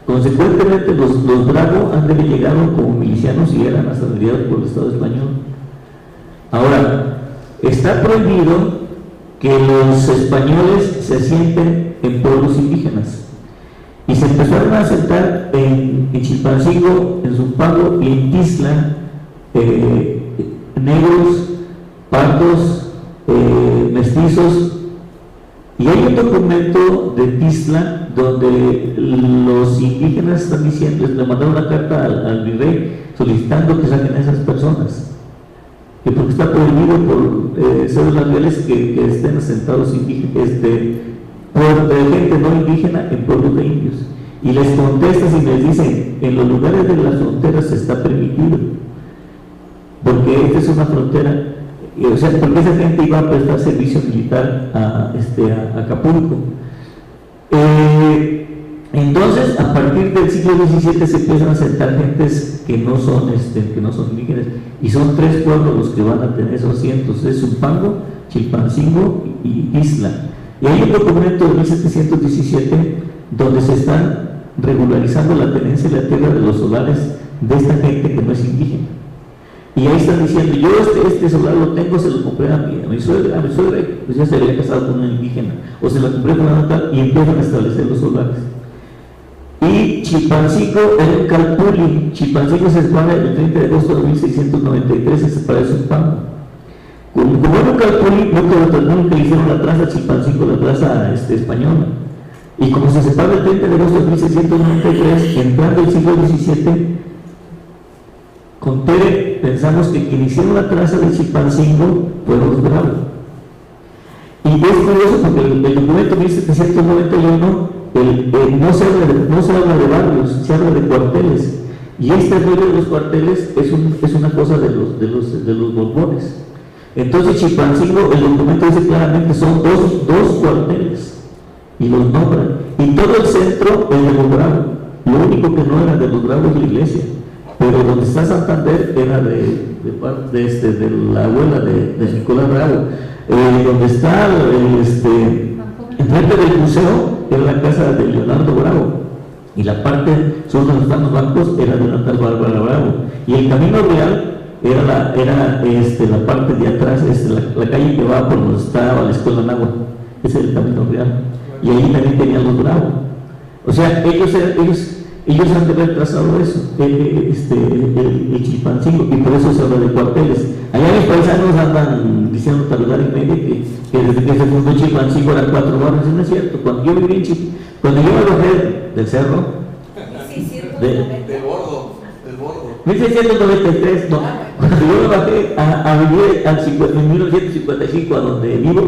Consecuentemente, los Bravo han de haber llegado como milicianos y eran asalariados por el Estado español. Ahora, está prohibido que los españoles se asienten en pueblos indígenas. Y se empezaron a asentar en Chilpancingo, en Zumpango y en Tizla, negros, pardos, mestizos. Y hay un documento de Tizla donde los indígenas están diciendo, le mandaron una carta al virrey solicitando que saquen a esas personas, que porque está prohibido por cédulas reales que estén asentados indígenas, por gente no indígena en pueblos de indios. Y les contestas y les dicen, en los lugares de las fronteras está permitido, porque esta es una frontera. O sea, porque esa gente iba a prestar servicio militar a Acapulco. Entonces, a partir del siglo XVII se empiezan a asentar gentes que no son indígenas, y son 3 pueblos los que van a tener esos asientos: es Zumpango, Chilpancingo y Tizla. Y hay un documento de 1717 donde se están regularizando la tenencia de la tierra de los solares de esta gente que no es indígena. Y ahí están diciendo, yo este solar lo tengo, se lo compré a mi suegra, pues ya se había casado con una indígena, o se la compré con una tal, y empiezan a establecer los solares. Y Chilpancingo era un calpuli. Chilpancingo se separa el 30 de agosto de 1693, se separa de Zumpango. Como era un calpuli, nunca le hicieron la traza Chilpancingo, la traza española. Y como se separa el 30 de agosto de 1693, entrando el siglo XVII, con Tere pensamos que quien hicieron la traza de Chilpancingo fueron los Bravo. Y es curioso porque el documento 1791 no se habla de barrios, se habla de cuarteles. Y este rollo de los cuarteles es una cosa de los Borbones. Entonces Chilpancingo, el documento dice claramente, son dos cuarteles, y los nombran. Y todo el centro es de los Bravo. Lo único que no era de los Bravo es la iglesia. Pero donde está Santander era de la abuela de Nicolás Bravo. Donde está enfrente del museo era la casa de Leonardo Bravo, y la parte sur donde están los bancos era de una tal Bárbara Bravo, y el camino real era la parte de atrás, la calle que va por donde estaba la escuela Nahua. Ese era el camino real, y ahí también tenían los Bravo. O sea, ellos han de haber trazado eso, el Chilpancingo, y por eso se habla de cuarteles. Allá mis paisanos andan diciendo tal lugar y medio que desde que se fundó Chilpancingo eran 4 barrios. No es cierto. Cuando yo viví cuando yo me bajé del cerro, del bordo, 1693, no, cuando yo me bajé a vivir en 1955 a donde vivo,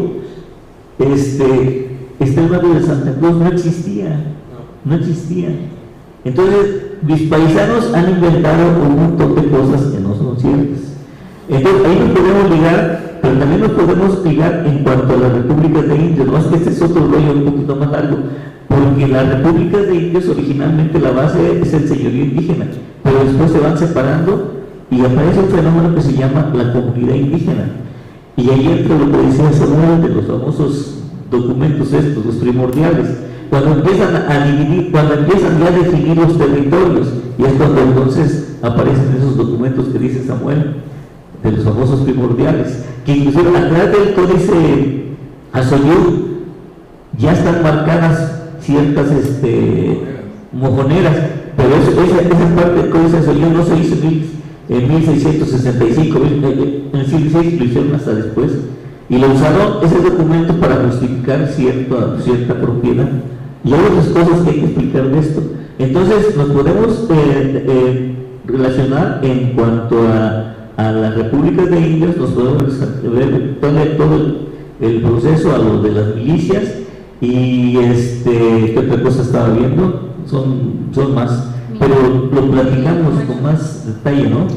el barrio de Santa Cruz no existía. Entonces, mis paisanos han inventado un montón de cosas que no son ciertas. Entonces, ahí nos podemos ligar, pero también nos podemos ligar en cuanto a las repúblicas de indios. No es que este es otro rollo un poquito más largo, porque las repúblicas de indios originalmente la base es el señorío indígena, pero después se van separando y aparece un fenómeno que se llama la comunidad indígena. Y ahí entra lo que decía Samuel de los famosos documentos estos, los primordiales. Cuando empiezan a dividir, cuando empiezan ya a definir los territorios, y es cuando entonces aparecen esos documentos que dice Samuel, de los famosos primordiales, que inclusive a través del códice Azoyú ya están marcadas ciertas mojoneras, pero esa parte del códice Azoyú no se hizo en 1665, en el siglo XVI lo hicieron hasta después, y lo usaron ese documento para justificar cierta propiedad. Y hay otras cosas que hay que explicar de esto. Entonces nos podemos relacionar en cuanto a las repúblicas de indios, nos podemos ver todo el proceso a lo de las milicias, y ¿qué otra cosa estaba viendo? Son más. pero lo platicamos con más detalle, ¿no?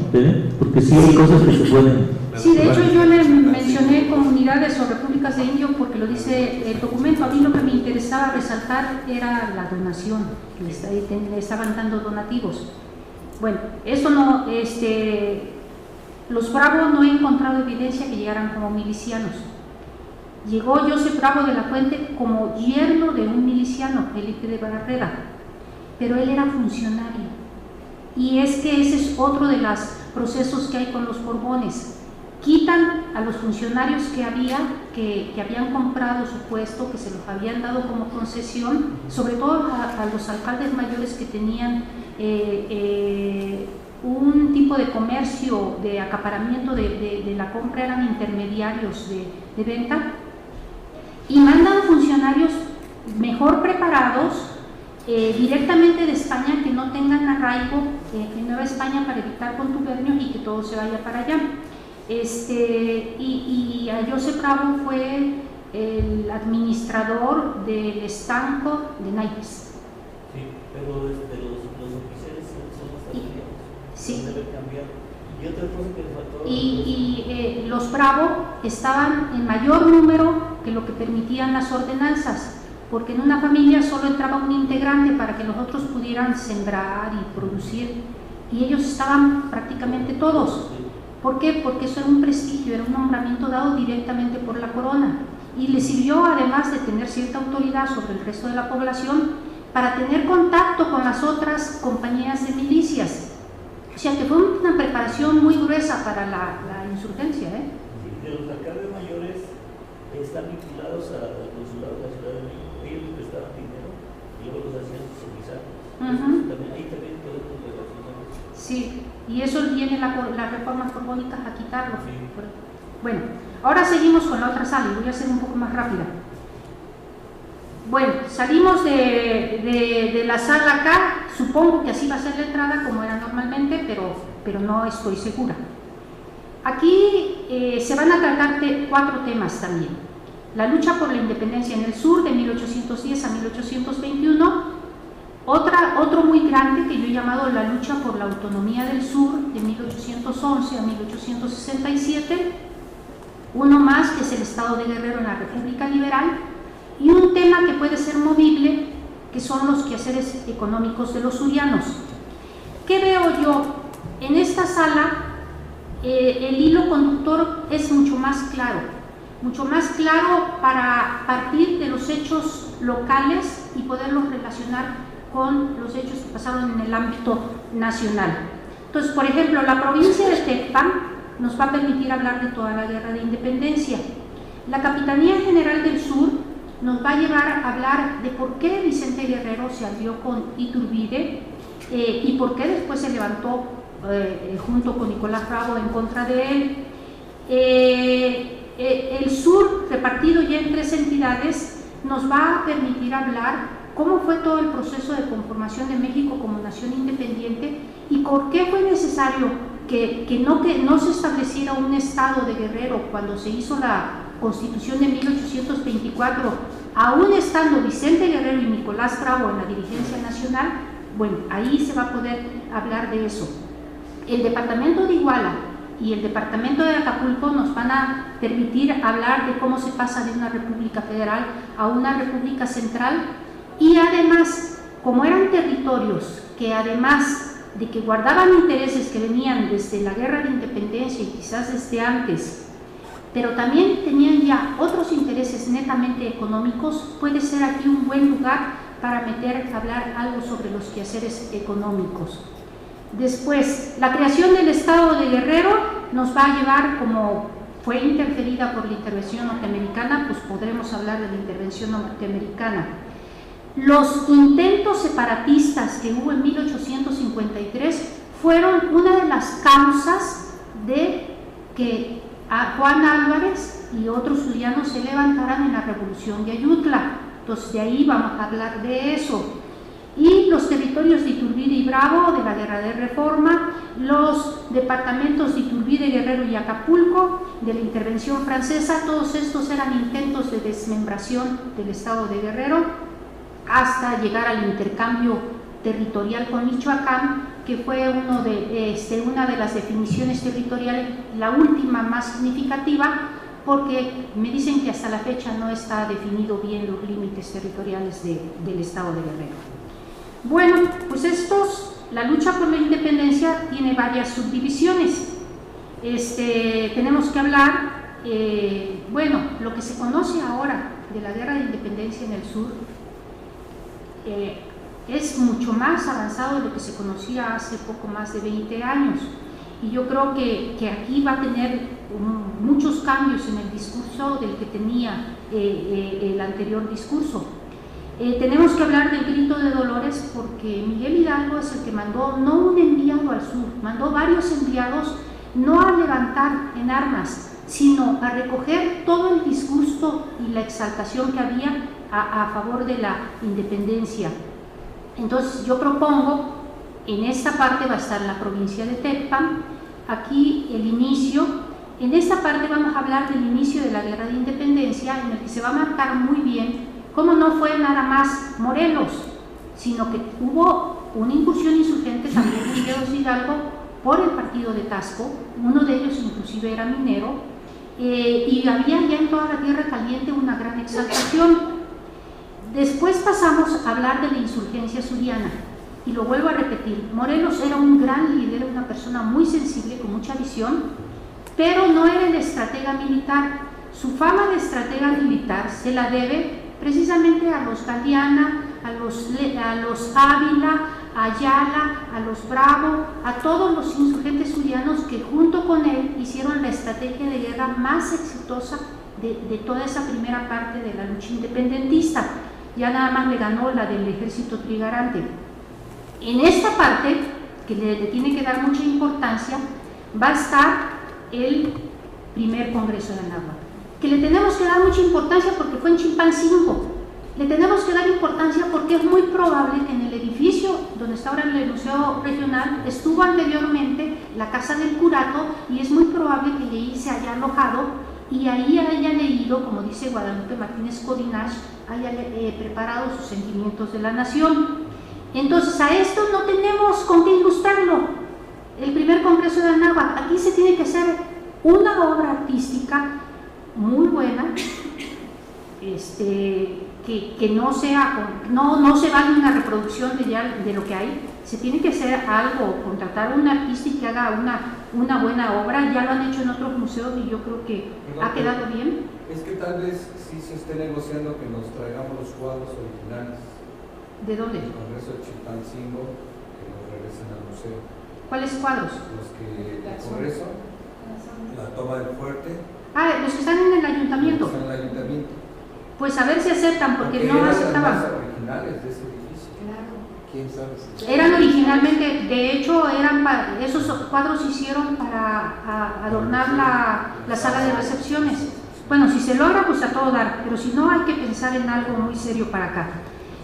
Porque sí hay cosas que se pueden... Sí, de hecho yo le mencioné comunidades o repúblicas de indios porque lo dice el documento. A mí lo que me interesaba resaltar era la donación, le estaban dando donativos. Bueno, eso no, los Bravo no he encontrado evidencia que llegaran como milicianos. Llegó Joseph Bravo de la Fuente como yerno de un miliciano, Felipe de Barrera, pero él era funcionario. Y es que ese es otro de los procesos que hay con los Borbones. Quitan a los funcionarios que habían comprado su puesto, que se los habían dado como concesión, sobre todo a los alcaldes mayores que tenían un tipo de comercio, de acaparamiento de la compra, eran intermediarios de venta, y mandan funcionarios mejor preparados directamente de España, que no tengan arraigo en Nueva España para evitar contubernios y que todo se vaya para allá. Y a Joseph Bravo fue el administrador del estanco de naipes. Sí, pero los oficiales son los italianos. Sí. Deben cambiar. Y otra cosa que le faltó... Los Bravo estaban en mayor número que lo que permitían las ordenanzas, porque en una familia solo entraba un integrante para que los otros pudieran sembrar y producir, y ellos estaban prácticamente todos. ¿Por qué? Porque eso era un prestigio, era un nombramiento dado directamente por la corona, y le sirvió, además de tener cierta autoridad sobre el resto de la población, para tener contacto con las otras compañías de milicias. O sea que fue una preparación muy gruesa para la insurgencia. Sí, de los alcaldes mayores están vinculados al consulado de la Ciudad de México. Ellos les prestaban dinero y luego los hacían sus emisarios. Ahí también podemos relacionar. Sí, y eso viene las reformas borbónicas a quitarlo. Sí. Bueno, ahora seguimos con la otra sala y voy a ser un poco más rápida. Bueno, salimos de la sala acá, supongo que así va a ser la entrada como era normalmente, pero no estoy segura. Aquí se van a tratar 4 temas también. La lucha por la independencia en el sur de 1810 a 1821, otro muy grande que yo he llamado la lucha por la autonomía del sur de 1811 a 1867, uno más que es el Estado de Guerrero en la República Liberal, y un tema que puede ser movible, que son los quehaceres económicos de los surianos. ¿Qué veo yo? En esta sala el hilo conductor es mucho más claro para partir de los hechos locales y poderlos relacionar con los hechos que pasaron en el ámbito nacional. Entonces, por ejemplo, la provincia de Tecpan nos va a permitir hablar de toda la guerra de independencia. La Capitanía General del Sur nos va a llevar a hablar de por qué Vicente Guerrero se alió con Iturbide y por qué después se levantó junto con Nicolás Bravo en contra de él. El sur, repartido ya en 3 entidades, nos va a permitir hablar cómo fue todo el proceso de conformación de México como nación independiente y por qué fue necesario que no se estableciera un estado de Guerrero cuando se hizo la Constitución de 1824, aún estando Vicente Guerrero y Nicolás Bravo en la dirigencia nacional. Bueno, ahí se va a poder hablar de eso. El departamento de Iguala y el departamento de Acapulco nos van a permitir hablar de cómo se pasa de una república federal a una república central, y además, como eran territorios que además de que guardaban intereses que venían desde la guerra de independencia y quizás desde antes, pero también tenían ya otros intereses netamente económicos, puede ser aquí un buen lugar para hablar algo sobre los quehaceres económicos. Después, la creación del Estado de Guerrero nos va a llevar, como fue interferida por la intervención norteamericana, pues podremos hablar de la intervención norteamericana. Los intentos separatistas que hubo en 1853 fueron una de las causas de que a Juan Álvarez y otros surianos se levantaran en la revolución de Ayutla. Entonces de ahí vamos a hablar de eso. Y los territorios de Iturbide y Bravo de la Guerra de Reforma, los departamentos de Iturbide, Guerrero y Acapulco de la intervención francesa, todos estos eran intentos de desmembración del Estado de Guerrero hasta llegar al intercambio territorial con Michoacán, que fue una de las definiciones territoriales, la última más significativa, porque me dicen que hasta la fecha no está definido bien los límites territoriales del estado de Guerrero. Bueno, pues la lucha por la independencia tiene varias subdivisiones. Tenemos que hablar, bueno, lo que se conoce ahora de la guerra de independencia en el sur es mucho más avanzado de lo que se conocía hace poco más de 20 años. Y yo creo que aquí va a tener muchos cambios en el discurso del que tenía el anterior discurso. Tenemos que hablar del grito de Dolores, porque Miguel Hidalgo es el que mandó, no un enviado al sur, mandó varios enviados no a levantar en armas, sino a recoger todo el discurso y la exaltación que había a favor de la independencia. Entonces yo propongo, en esta parte va a estar la provincia de Tecpan, aquí el inicio. En esta parte vamos a hablar del inicio de la guerra de independencia, en el que se va a marcar muy bien cómo no fue nada más Morelos, sino que hubo una incursión insurgente también en Miguel Hidalgo por el partido de Tasco, uno de ellos inclusive era minero, y había ya en toda la Tierra Caliente una gran exaltación. Después pasamos a hablar de la insurgencia suriana, y lo vuelvo a repetir, Morelos era un gran líder, una persona muy sensible, con mucha visión, pero no era el estratega militar. Su fama de estratega militar se la debe precisamente a los Galeana, a los Ávila, a Ayala, a los Bravo, a todos los insurgentes surianos que junto con él hicieron la estrategia de guerra más exitosa de toda esa primera parte de la lucha independentista. Ya nada más le ganó la del ejército trigarante. En esta parte, que le tiene que dar mucha importancia, va a estar el primer Congreso de Anáhuac, que le tenemos que dar mucha importancia porque fue en Chilpancingo. Le tenemos que dar importancia porque es muy probable que en el edificio donde está ahora el Museo Regional estuvo anteriormente la Casa del Curato, y es muy probable que ahí se haya alojado y ahí haya leído, como dice Guadalupe Martínez Codinach, haya preparado sus sentimientos de la nación. Entonces a esto no tenemos con qué ilustrarlo. El primer Congreso de Anáhuac, aquí se tiene que hacer una obra artística muy buena, que no se vale una reproducción de lo que hay. Se tiene que hacer algo, contratar a un artista y que haga una buena obra. Ya lo han hecho en otros museos y yo creo que ha quedado bien. Es que tal vez sí se esté negociando que nos traigamos los cuadros originales. ¿De dónde? El Congreso de Chilpancingo, que nos regresen al museo. ¿Cuáles cuadros? Los que el Congreso, la toma del fuerte. Los que están en el ayuntamiento. Están en el ayuntamiento. Pues a ver si aceptan, porque no aceptaban. Eran las originales de ese edificio. Claro. ¿Quién sabe si Eran originalmente, de hecho, esos cuadros se hicieron para adornar la sala de recepciones. Bueno, si se logra, pues a todo dar, pero si no, hay que pensar en algo muy serio para acá.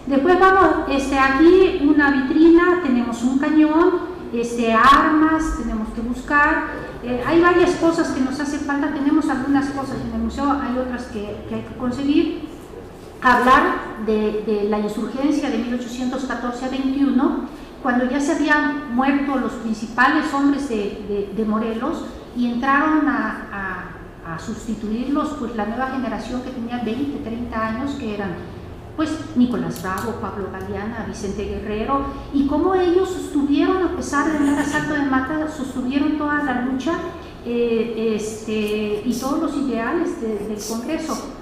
Después vamos, aquí una vitrina, tenemos un cañón, armas, tenemos que buscar. Hay varias cosas que nos hacen falta, tenemos algunas cosas en el museo, hay otras que hay que conseguir. Hablar de la insurgencia de 1814 a 21, cuando ya se habían muerto los principales hombres de Morelos y entraron a sustituirlos pues la nueva generación que tenía 20, 30 años, que eran pues Nicolás Bravo, Pablo Galeana, Vicente Guerrero, y cómo ellos sostuvieron, a pesar del asalto de Mata, sostuvieron toda la lucha y todos los ideales del Congreso.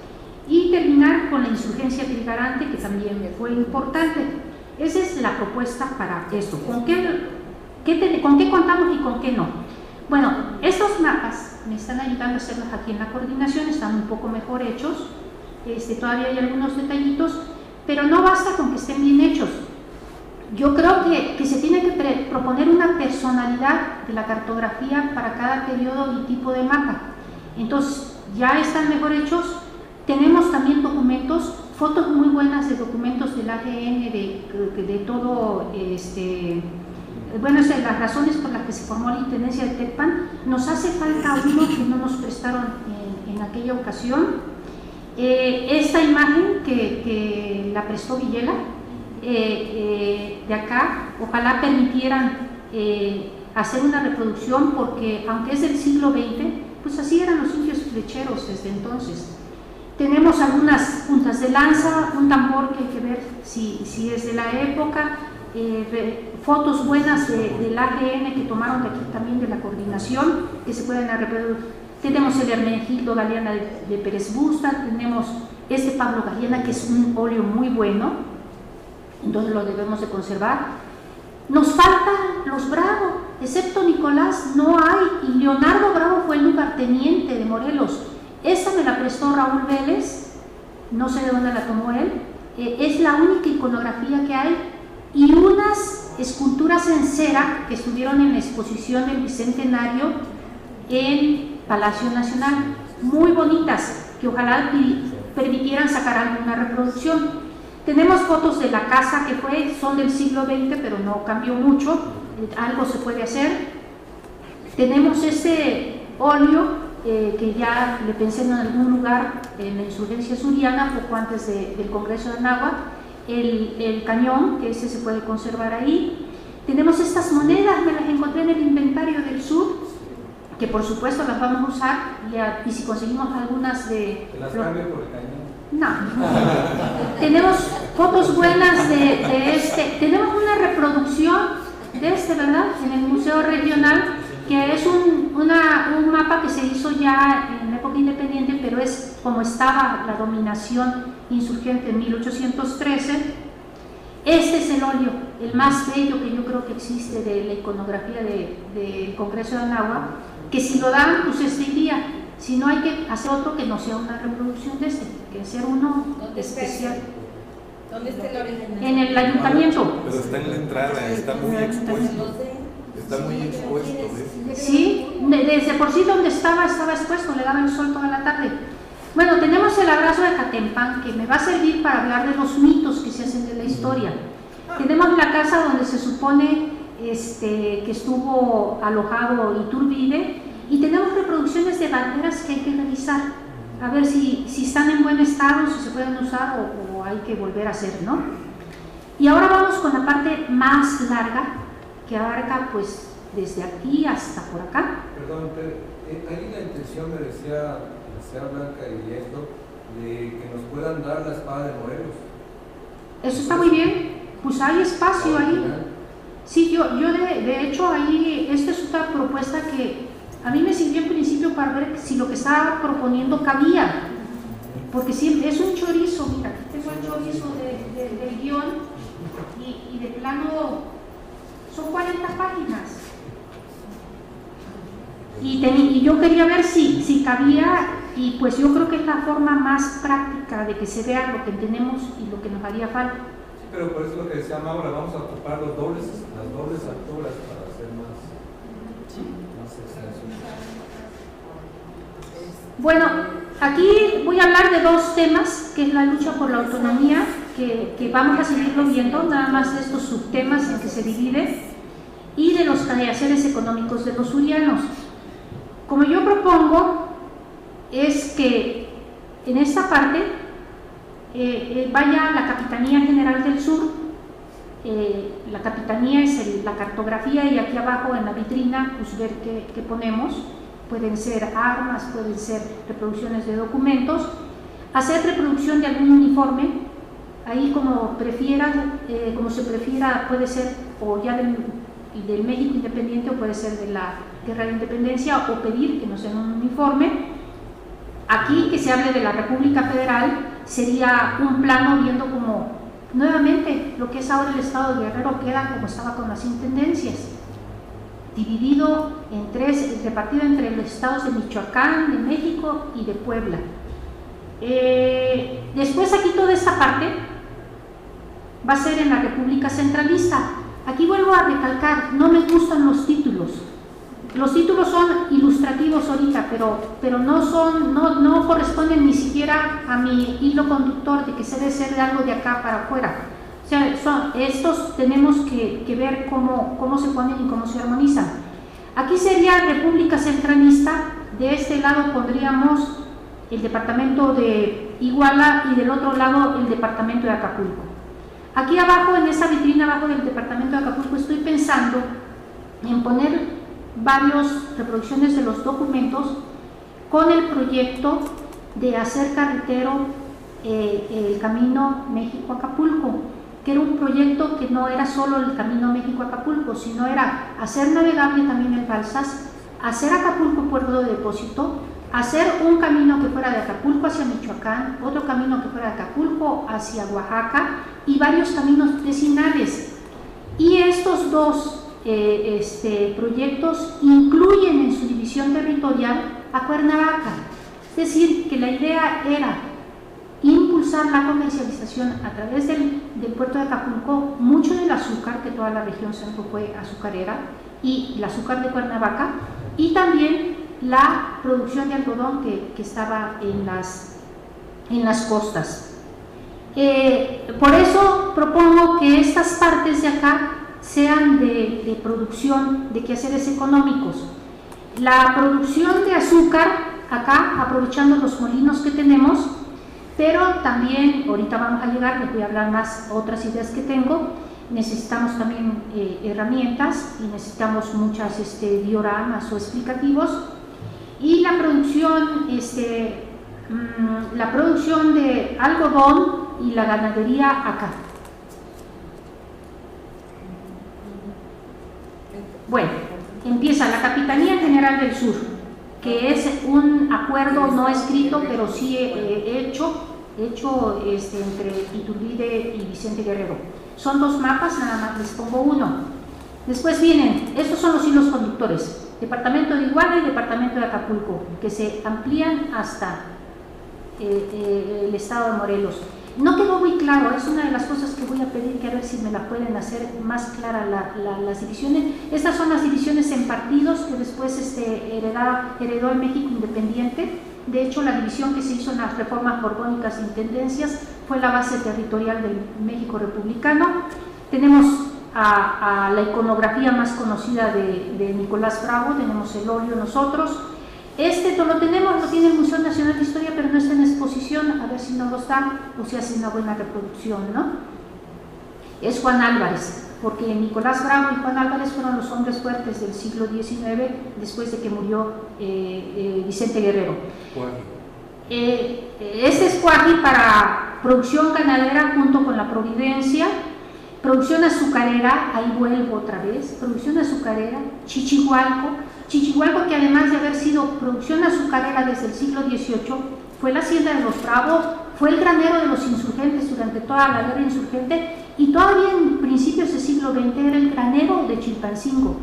Y terminar con la insurgencia trigarante, que también fue importante. Esa es la propuesta para esto. ¿Con qué contamos y con qué no? Bueno, estos mapas me están ayudando a hacerlos aquí en la coordinación, están un poco mejor hechos. Todavía hay algunos detallitos, pero no basta con que estén bien hechos. Yo creo que se tiene que proponer una personalidad de la cartografía para cada periodo y tipo de mapa. Entonces, ya están mejor hechos. Tenemos también documentos, fotos muy buenas de documentos del AGN, de todo, bueno, es de las razones por las que se formó la Intendencia de Tecpan. Nos hace falta uno que no nos prestaron en aquella ocasión. Esta imagen que la prestó Villela, de acá, ojalá permitieran hacer una reproducción, porque aunque es del siglo XX, pues así eran los indios flecheros desde entonces. Tenemos algunas puntas de lanza, un tambor que hay que ver si es de la época, fotos buenas del AGN que tomaron de aquí también, de la coordinación, que se pueden reproducir. Tenemos el Hermenegildo Galeana de Pérez Busta, tenemos este Pablo Galeana, que es un óleo muy bueno, entonces lo debemos de conservar. Nos faltan los Bravo, excepto Nicolás no hay, y Leonardo Bravo fue el lugarteniente de Morelos. Esta me la prestó Raúl Vélez, no sé de dónde la tomó él, es la única iconografía que hay, y unas esculturas en cera que estuvieron en la exposición del Bicentenario en Palacio Nacional, muy bonitas, que ojalá permitieran sacar alguna reproducción. Tenemos fotos de la casa que son del siglo XX, pero no cambió mucho, algo se puede hacer. Tenemos este óleo que ya le pensé en algún lugar en la insurgencia suriana, poco antes del Congreso de Anáhuac, el cañón, que ese se puede conservar ahí. Tenemos estas monedas, me las encontré en el inventario del sur, que por supuesto las vamos a usar, y si conseguimos algunas de... ¿Te las cambio por el cañón? No. Tenemos fotos buenas de este. Tenemos una reproducción de este, ¿verdad? En el Museo Regional, que es un mapa que se hizo ya en época independiente, pero es como estaba la dominación insurgente en 1813. Este es el óleo, el más bello que yo creo que existe de la iconografía del Congreso de Anáhuac, que si lo dan, pues este iría. Si no, hay que hacer otro que no sea una reproducción de este, que sea uno especial. ¿Dónde está el original? En el ayuntamiento. Pero está en la entrada, está muy expuesto. Está muy expuesto. Sí, desde por sí donde estaba expuesto, le daba el sol toda la tarde. Bueno, tenemos el abrazo de Catempán, que me va a servir para hablar de los mitos que se hacen de la historia. Tenemos la casa donde se supone que estuvo alojado Iturbide, y tenemos reproducciones de banderas que hay que revisar, a ver si están en buen estado, si se pueden usar o hay que volver a hacer, ¿no? Y ahora vamos con la parte más larga, que abarca pues desde aquí hasta por acá. Perdón, hay la intención, me decía Blanca y esto, de que nos puedan dar la espada de Morelos. Eso está muy bien, pues hay espacio ahí. Sí, yo de hecho ahí, esta es otra propuesta que a mí me sirvió en principio para ver si lo que estaba proponiendo cabía, porque si es un chorizo, mira, aquí tengo el chorizo del guión y de plano son 40 páginas. Y yo quería ver si cabía, y pues yo creo que es la forma más práctica de que se vea lo que tenemos y lo que nos haría falta. Sí, pero por eso es lo que decía Maura, vamos a ocupar las dobles alturas para hacer más extenso. Bueno, aquí voy a hablar de dos temas, que es la lucha por la autonomía, que vamos a seguirlo viendo, nada más de estos subtemas en que se divide, y de los quehaceres económicos de los surianos. Como yo propongo, es que en esta parte vaya la Capitanía General del Sur. La capitanía es la cartografía, y aquí abajo en la vitrina pues ver qué ponemos. Pueden ser armas, pueden ser reproducciones de documentos, hacer reproducción de algún uniforme, ahí como se prefiera, puede ser o ya del México independiente, o puede ser de la Guerra de Independencia, o pedir que nos den un uniforme. Aquí que se hable de la República Federal sería un plano viendo como nuevamente lo que es ahora el estado de Guerrero queda como estaba con las intendencias, dividido en tres, repartido entre los estados de Michoacán, de México y de Puebla. Después aquí toda esta parte va a ser en la República Centralista. Aquí vuelvo a recalcar, no me gustan los títulos. Los títulos son ilustrativos ahorita, pero no corresponden ni siquiera a mi hilo conductor de que se debe ser de algo de acá para afuera. O sea, estos tenemos que ver cómo se ponen y cómo se armonizan. Aquí sería República Centralista, de este lado pondríamos el departamento de Iguala y del otro lado el departamento de Acapulco. Aquí abajo, en esta vitrina abajo del departamento de Acapulco, estoy pensando en poner varias reproducciones de los documentos con el proyecto de hacer carretero el camino México-Acapulco, que era un proyecto que no era solo el camino México-Acapulco, sino era hacer navegable también el Balsas, hacer Acapulco puerto de depósito, hacer un camino que fuera de Acapulco hacia Michoacán, otro camino que fuera de Acapulco hacia Oaxaca y varios caminos vecinales. Y estos dos proyectos incluyen en su división territorial a Cuernavaca. Es decir, que la idea era impulsar la comercialización a través del puerto de Acapulco, mucho del azúcar, que toda la región centro fue azucarera, y el azúcar de Cuernavaca, y también la producción de algodón que estaba en las costas. Por eso propongo que estas partes de acá sean de producción de quehaceres económicos. La producción de azúcar acá, aprovechando los molinos que tenemos, pero también, ahorita vamos a llegar, les voy a hablar más otras ideas que tengo. Necesitamos también herramientas y necesitamos muchas dioramas o explicativos. Y la producción de algodón y la ganadería acá. Bueno, empieza la Capitanía General del Sur, que es un acuerdo no escrito, pero sí hecho entre Iturbide y Vicente Guerrero. Son dos mapas, nada más les pongo uno. Después vienen, estos son los hilos conductores, Departamento de Iguala y Departamento de Acapulco, que se amplían hasta el estado de Morelos. No quedó muy claro, es una de las cosas que voy a pedir, que a ver si me la pueden hacer más clara las divisiones. Estas son las divisiones en partidos que después heredó el México independiente. De hecho, la división que se hizo en las reformas borbónicas de intendencias fue la base territorial del México republicano. Tenemos a la iconografía más conocida de Nicolás Bravo, tenemos el óleo nosotros. Lo tenemos, lo tiene el Museo Nacional de Historia, pero no está en exposición, a ver si no lo está o si hace una buena reproducción, ¿no? Es Juan Álvarez, porque Nicolás Bravo y Juan Álvarez fueron los hombres fuertes del siglo XIX, después de que murió Vicente Guerrero. Este es Cuaji para producción ganadera junto con la Providencia, producción azucarera, ahí vuelvo otra vez, producción azucarera, Chichihualco, que además de haber sido producción azucarera desde el siglo XVIII, fue la hacienda de los Bravo, fue el granero de los insurgentes durante toda la guerra insurgente, y todavía en principios del siglo XX era el granero de Chilpancingo.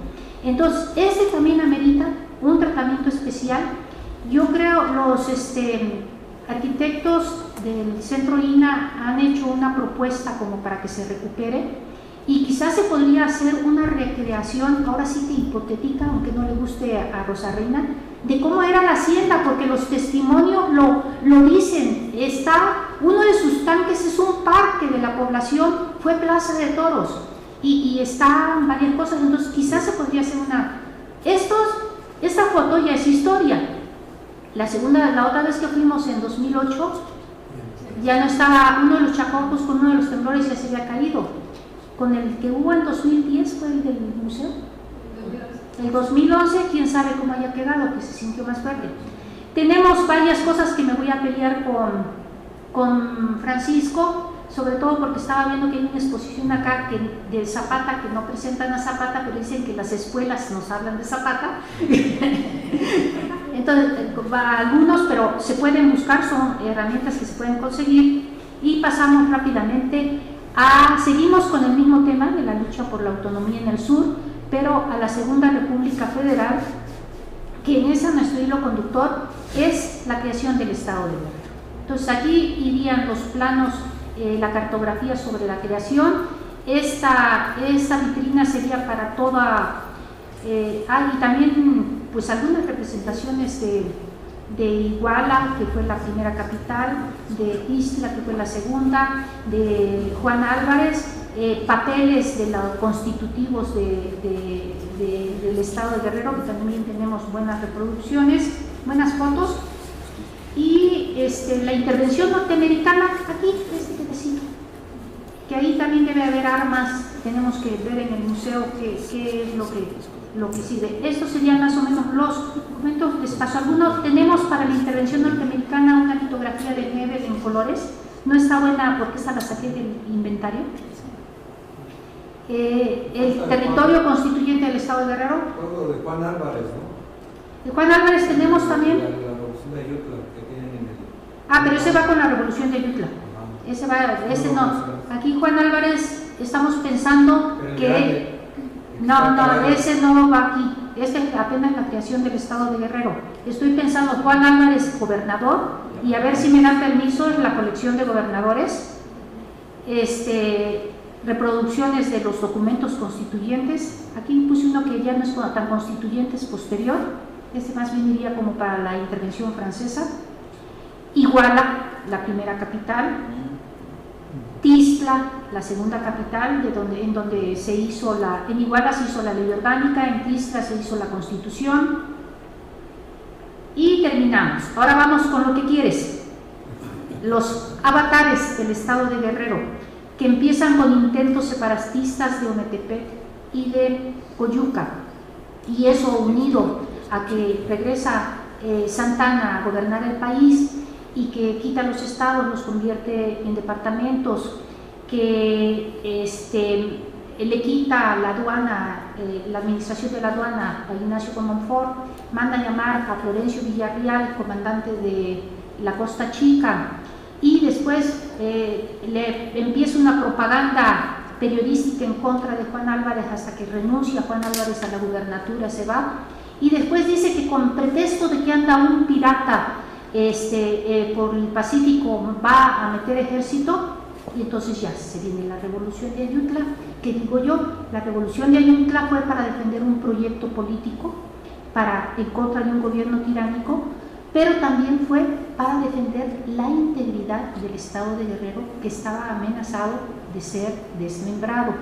Entonces, ese también amerita un tratamiento especial. Yo creo los arquitectos del Centro INA han hecho una propuesta como para que se recupere, y quizás se podría hacer una recreación, ahora sí que hipotética, aunque no le guste a Rosa Reina, de cómo era la hacienda, porque los testimonios lo dicen. Uno de sus tanques es un parque de la población, fue Plaza de Toros, y están varias cosas. Entonces quizás se podría hacer esta foto ya es historia. La otra vez que fuimos en 2008, ya no estaba uno de los chacocos con uno de los temblores, ya se había caído. Con el que hubo en 2010 fue el del museo. El 2011, quién sabe cómo haya quedado, que se sintió más fuerte. Tenemos varias cosas que me voy a pelear con Francisco, sobre todo porque estaba viendo que hay una exposición acá de Zapata, que no presentan a Zapata, pero dicen que las escuelas nos hablan de Zapata. Entonces, algunos, pero se pueden buscar, son herramientas que se pueden conseguir. Y pasamos rápidamente seguimos con el mismo tema de la lucha por la autonomía en el sur, pero a la Segunda República Federal, que en esa nuestro hilo conductor es la creación del Estado de Guerrero. Entonces allí irían los planos, la cartografía sobre la creación. Esta vitrina sería para toda, y también pues algunas representaciones de Iguala, que fue la primera capital, de Ixtla, que fue la segunda, de Juan Álvarez, papeles de los constitutivos del Estado de Guerrero, que también tenemos buenas reproducciones, buenas fotos, y la intervención norteamericana aquí, pedacito, que ahí también debe haber armas, tenemos que ver en el museo qué es lo que sigue. Estos serían más o menos los documentos. Les paso algunos. Tenemos para la intervención norteamericana una litografía de Hebel en colores. No está buena porque esta la saqué del inventario. El territorio constituyente del Estado de Guerrero. Recuerdo de Juan Álvarez, ¿no? De Juan Álvarez tenemos también. La revolución de Ayutla que tienen en el... Pero ese va con la revolución de Ayutla. Ese no. Aquí Juan Álvarez estamos pensando que no, ese no va aquí. Este es apenas la creación del Estado de Guerrero. Estoy pensando Juan Álvarez gobernador y a ver si me dan permiso en la colección de gobernadores. Reproducciones de los documentos constituyentes. Aquí puse uno que ya no es tan constituyente, es posterior. Este más bien iría como para la intervención francesa. Iguala, la primera capital. Tizla, la segunda capital, en donde se hizo en Iguala se hizo la ley orgánica, en Tizla se hizo la constitución. Y terminamos. Ahora vamos con lo que quieres. Los avatares del Estado de Guerrero, que empiezan con intentos separatistas de Ometepec y de Coyuca, y eso unido a que regresa Santana a gobernar el país y que quita los estados, los convierte en departamentos, que le quita la aduana, la administración de la aduana a Ignacio Comonfort, manda a llamar a Florencio Villarreal, comandante de la Costa Chica, y después le empieza una propaganda periodística en contra de Juan Álvarez hasta que renuncia Juan Álvarez a la gubernatura, se va, y después dice que con pretexto de que anda un pirata por el Pacífico va a meter ejército, y entonces ya se viene la revolución de Ayutla, que digo yo, la revolución de Ayutla fue para defender un proyecto político en contra de un gobierno tiránico, pero también fue para defender la integridad del Estado de Guerrero, que estaba amenazado de ser desmembrado,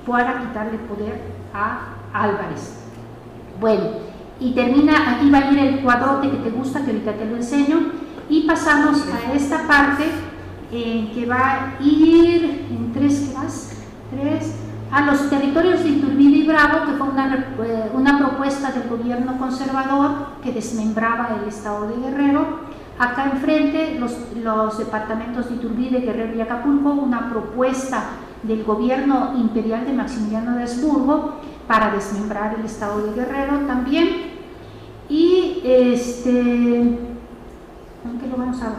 para quitarle poder a Álvarez. Bueno, y termina, aquí va a ir el cuadrote que te gusta, que ahorita te lo enseño, y pasamos a esta parte que va a ir en tres, a los territorios de Iturbide y Bravo, que fue una propuesta del gobierno conservador que desmembraba el Estado de Guerrero. Acá enfrente los departamentos de Iturbide, Guerrero y Acapulco, una propuesta del gobierno imperial de Maximiliano de Habsburgo para desmembrar el Estado de Guerrero también. Y ¿con qué lo vamos a ver?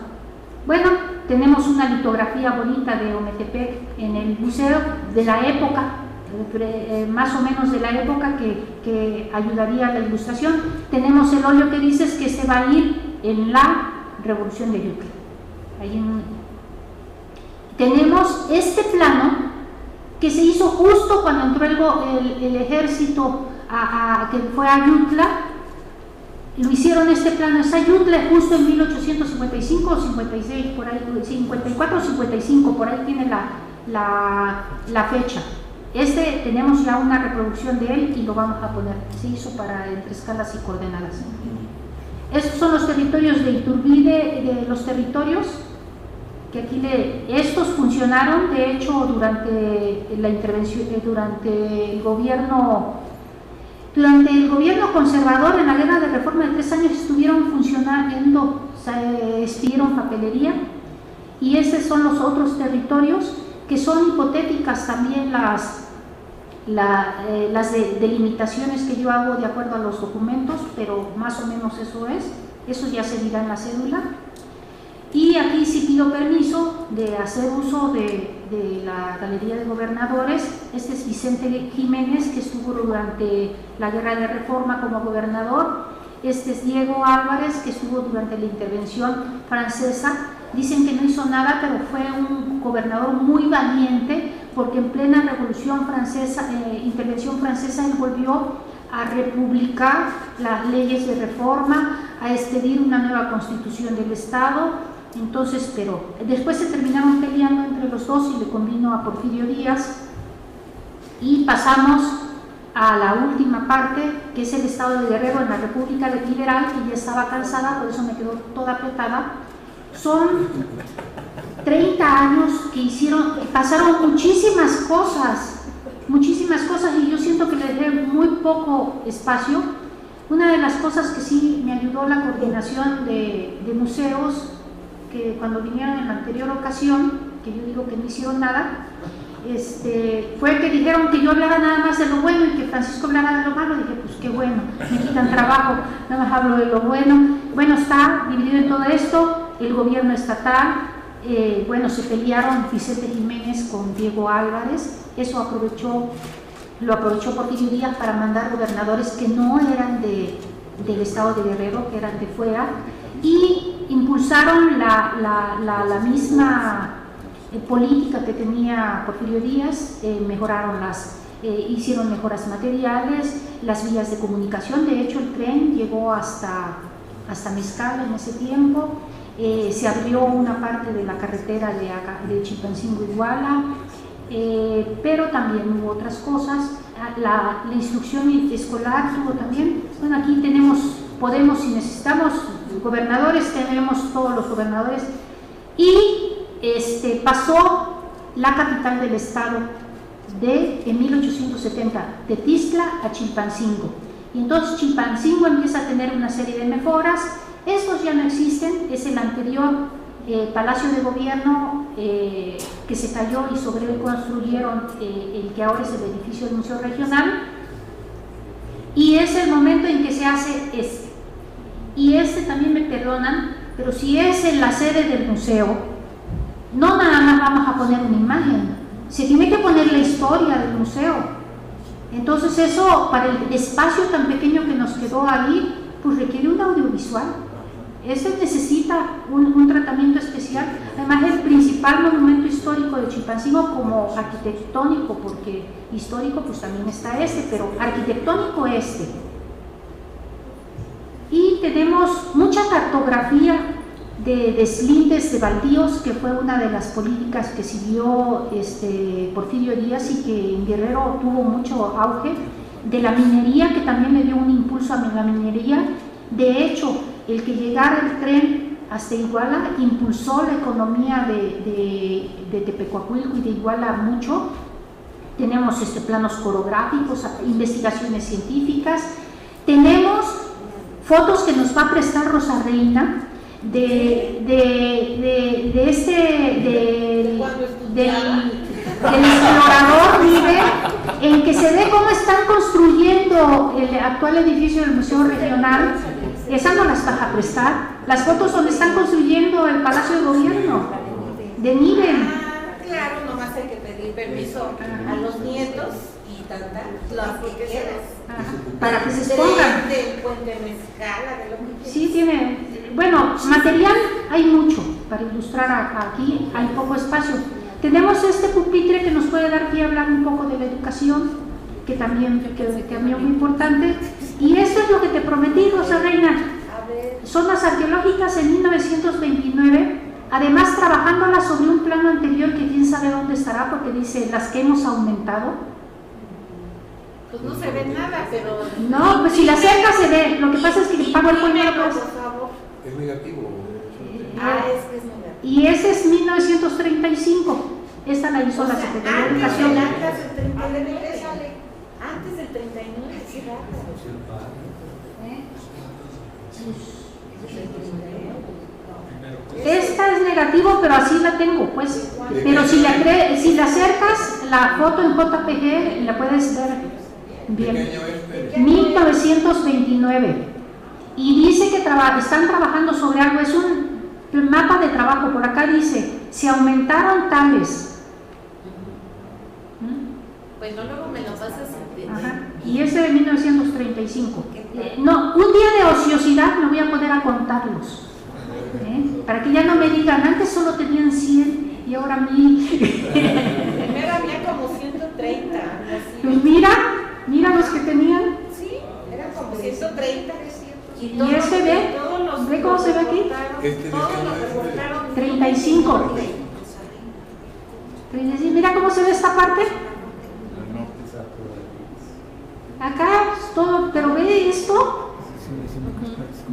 Bueno, tenemos una litografía bonita de Ometepec en el museo de la época, más o menos de la época que ayudaría a la ilustración. Tenemos el óleo que dices que se va a ir en la revolución de Ayutla. Tenemos este plano que se hizo justo cuando entró el ejército que fue a Ayutla. Lo hicieron este plano, es Ayutla justo en 1855 o 56, por ahí, 54 o 55, por ahí tiene la fecha. Tenemos ya una reproducción de él y lo vamos a poner, se hizo entre escalas y coordenadas. Estos son los territorios de Iturbide, de los territorios que aquí estos funcionaron, de hecho, durante la intervención, durante el gobierno conservador en la guerra de reforma de 3 años estuvieron funcionando, expidieron papelería, y estos son los otros territorios que son hipotéticas también las delimitaciones que yo hago de acuerdo a los documentos, pero más o menos eso ya se dirá en la cédula. Y aquí sí pido permiso de hacer uso de la Galería de Gobernadores. Este es Vicente Jiménez, que estuvo durante la Guerra de Reforma como gobernador. Este es Diego Álvarez, que estuvo durante la intervención francesa. Dicen que no hizo nada, pero fue un gobernador muy valiente, porque en plena Revolución Francesa, intervención francesa, él volvió a republicar las leyes de reforma, a expedir una nueva constitución del Estado. Entonces, pero después se terminaron peleando entre los dos y le convino a Porfirio Díaz, y pasamos a la última parte, que es el Estado de Guerrero en la República Liberal, que ya estaba cansada, por eso me quedó toda apretada. 30 años que pasaron muchísimas cosas, y yo siento que le dejé muy poco espacio. Una de las cosas que sí me ayudó la coordinación de museos, que cuando vinieron en la anterior ocasión, que yo digo que no hicieron nada, fue que dijeron que yo hablara nada más de lo bueno y que Francisco hablara de lo malo. Dije, pues qué bueno, me quitan trabajo, nada más hablo de lo bueno. Bueno, está dividido en todo esto, el gobierno estatal, se pelearon Vicente Jiménez con Diego Álvarez, eso lo aprovechó Porfirio Díaz para mandar gobernadores que no eran del estado de Guerrero, que eran de fuera, y impulsaron la misma política que tenía Porfirio Díaz, hicieron mejoras materiales, las vías de comunicación. De hecho el tren llegó hasta Mezcal en ese tiempo, se abrió una parte de la carretera de Chilpancingo-Iguala, pero también hubo otras cosas. La instrucción escolar tuvo también, bueno, aquí podemos, si necesitamos gobernadores, tenemos todos los gobernadores, y pasó la capital del estado en 1870, de Tixla a Chilpancingo, y entonces Chilpancingo empieza a tener una serie de mejoras. Estos ya no existen, es el anterior Palacio de Gobierno que se cayó, y sobre él construyeron el que ahora es el edificio del Museo Regional, y es el momento en que se hace y también me perdonan, pero si es en la sede del museo, no nada más vamos a poner una imagen, se tiene que poner la historia del museo. Entonces eso, para el espacio tan pequeño que nos quedó ahí, pues requiere un audiovisual. Este necesita un tratamiento especial. Además, el principal monumento histórico de Chilpancingo como arquitectónico, porque histórico pues también está pero arquitectónico Y tenemos mucha cartografía de deslindes de baldíos, que fue una de las políticas que siguió Porfirio Díaz y que en Guerrero tuvo mucho auge, de la minería, que también le dio un impulso a la minería. De hecho, el que llegara el tren hasta Iguala impulsó la economía de Tepecuacuilco y de Iguala mucho. Tenemos planos corográficos, investigaciones científicas, tenemos fotos que nos va a prestar Rosa Reina del explorador River, en que se ve cómo están construyendo el actual edificio del Museo Regional. Esa no las vas a prestar. Las fotos donde están construyendo el Palacio de Gobierno de nivel. Claro, nomás hay que pedir permiso a los nietos y las que quieras. Para que se expongan. Del puente Mezcala, de lo que quieras. Sí, tiene. Bueno, material hay mucho para ilustrar aquí, hay poco espacio. Tenemos este pupitre que nos puede dar pie a hablar un poco de la educación, que también es muy importante. Y esto es lo que te prometí, Rosa Reina. Zonas arqueológicas en 1929, además trabajándolas sobre un plano anterior que quién sabe dónde estará, porque dice las que hemos aumentado. Pues no se ve nada, pero... No, pues si la cerca se ve, lo que pasa es que el PowerPoint no lo puedes... Es negativo. Es que es negativo. Y ese es 1935, esta la hizo la Secretaría de Educación. Antes del 39, sí, Esta es negativo, pero así la tengo, pues. Pero si la acercas, la foto en JPG la puedes ver bien. 1929. Y dice que están trabajando sobre algo, es un mapa de trabajo. Por acá dice, se aumentaron tales. Bueno, luego me lo pasas. Ajá. Y ese de 1935. No, un día de ociosidad me voy a poner a contarlos. Para que ya no me digan, antes solo tenían 100 y ahora 1000. Primero había como 130. Pues mira los que tenían. Sí, eran como 130. ¿Y ese ve cómo se ve aquí? Todos los reportaron 35. Mira cómo se ve esta parte. Acá todo, pero ve esto.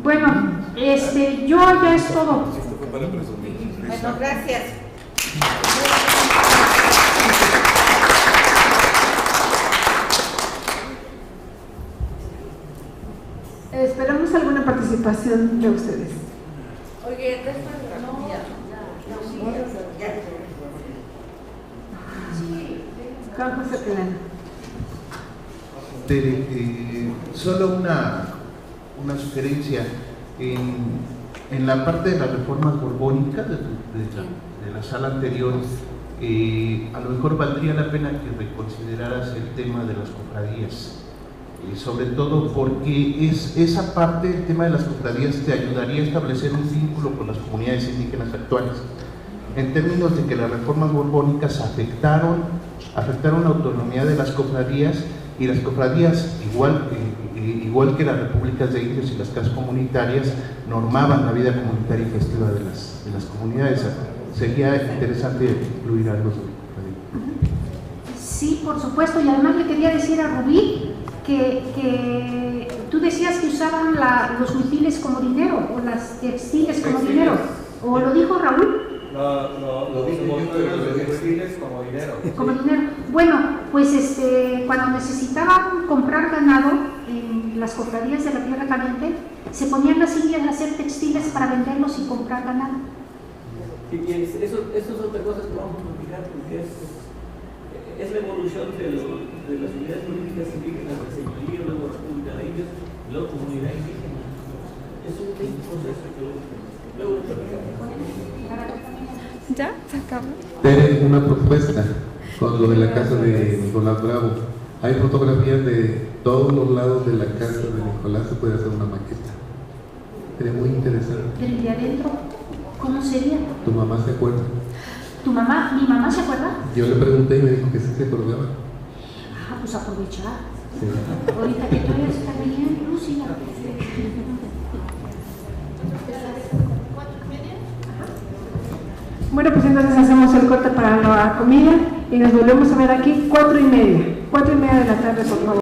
Bueno, yo ya es todo. Esto fue para presumir. Bueno, gracias. Esperamos alguna participación de ustedes. Oye, no, Juan José Plano. Solo una sugerencia. En la parte de las reformas borbónicas de la sala anterior, a lo mejor valdría la pena que reconsideraras el tema de las cofradías, sobre todo porque esa parte, el tema de las cofradías, te ayudaría a establecer un vínculo con las comunidades indígenas actuales, en términos de que las reformas borbónicas afectaron la autonomía de las cofradías, y las cofradías, igual que las repúblicas de indios y las casas comunitarias, normaban la vida comunitaria y festiva de las comunidades. Sería interesante incluir algo sobre cofradías. Sí, por supuesto, y además le quería decir a Rubí que tú decías que usaban los huipiles como dinero, o las textiles como dinero, o lo dijo Raúl. Lo dijo los textiles como dinero. Como dinero. Bueno, pues cuando necesitaban comprar ganado en las cofradías de la Tierra Caliente, se ponían las indias a hacer textiles para venderlos y comprar ganado. Y eso es otra cosa que vamos a platicar, porque es la evolución de las unidades políticas indígenas, la señoría, luego República de Indios, y luego comunidad indígena. Es un proceso que luego platicamos. ¿Ya? ¿Se acabó? Tengo una propuesta con lo de la casa de Nicolás Bravo. Hay fotografías de todos los lados de la casa de Nicolás, se puede hacer una maqueta. Sería muy interesante. ¿Del de adentro? ¿Cómo sería? ¿Tu mamá se acuerda? ¿Tu mamá? ¿Mi mamá se acuerda? Yo le pregunté y me dijo que sí se acordaba. Ah, pues aprovechar. Sí. Ahorita que todavía está bien, lúcida. Bueno, pues entonces hacemos el corte para la comida y nos volvemos a ver aquí 4:30. 4:30 de la tarde, por favor.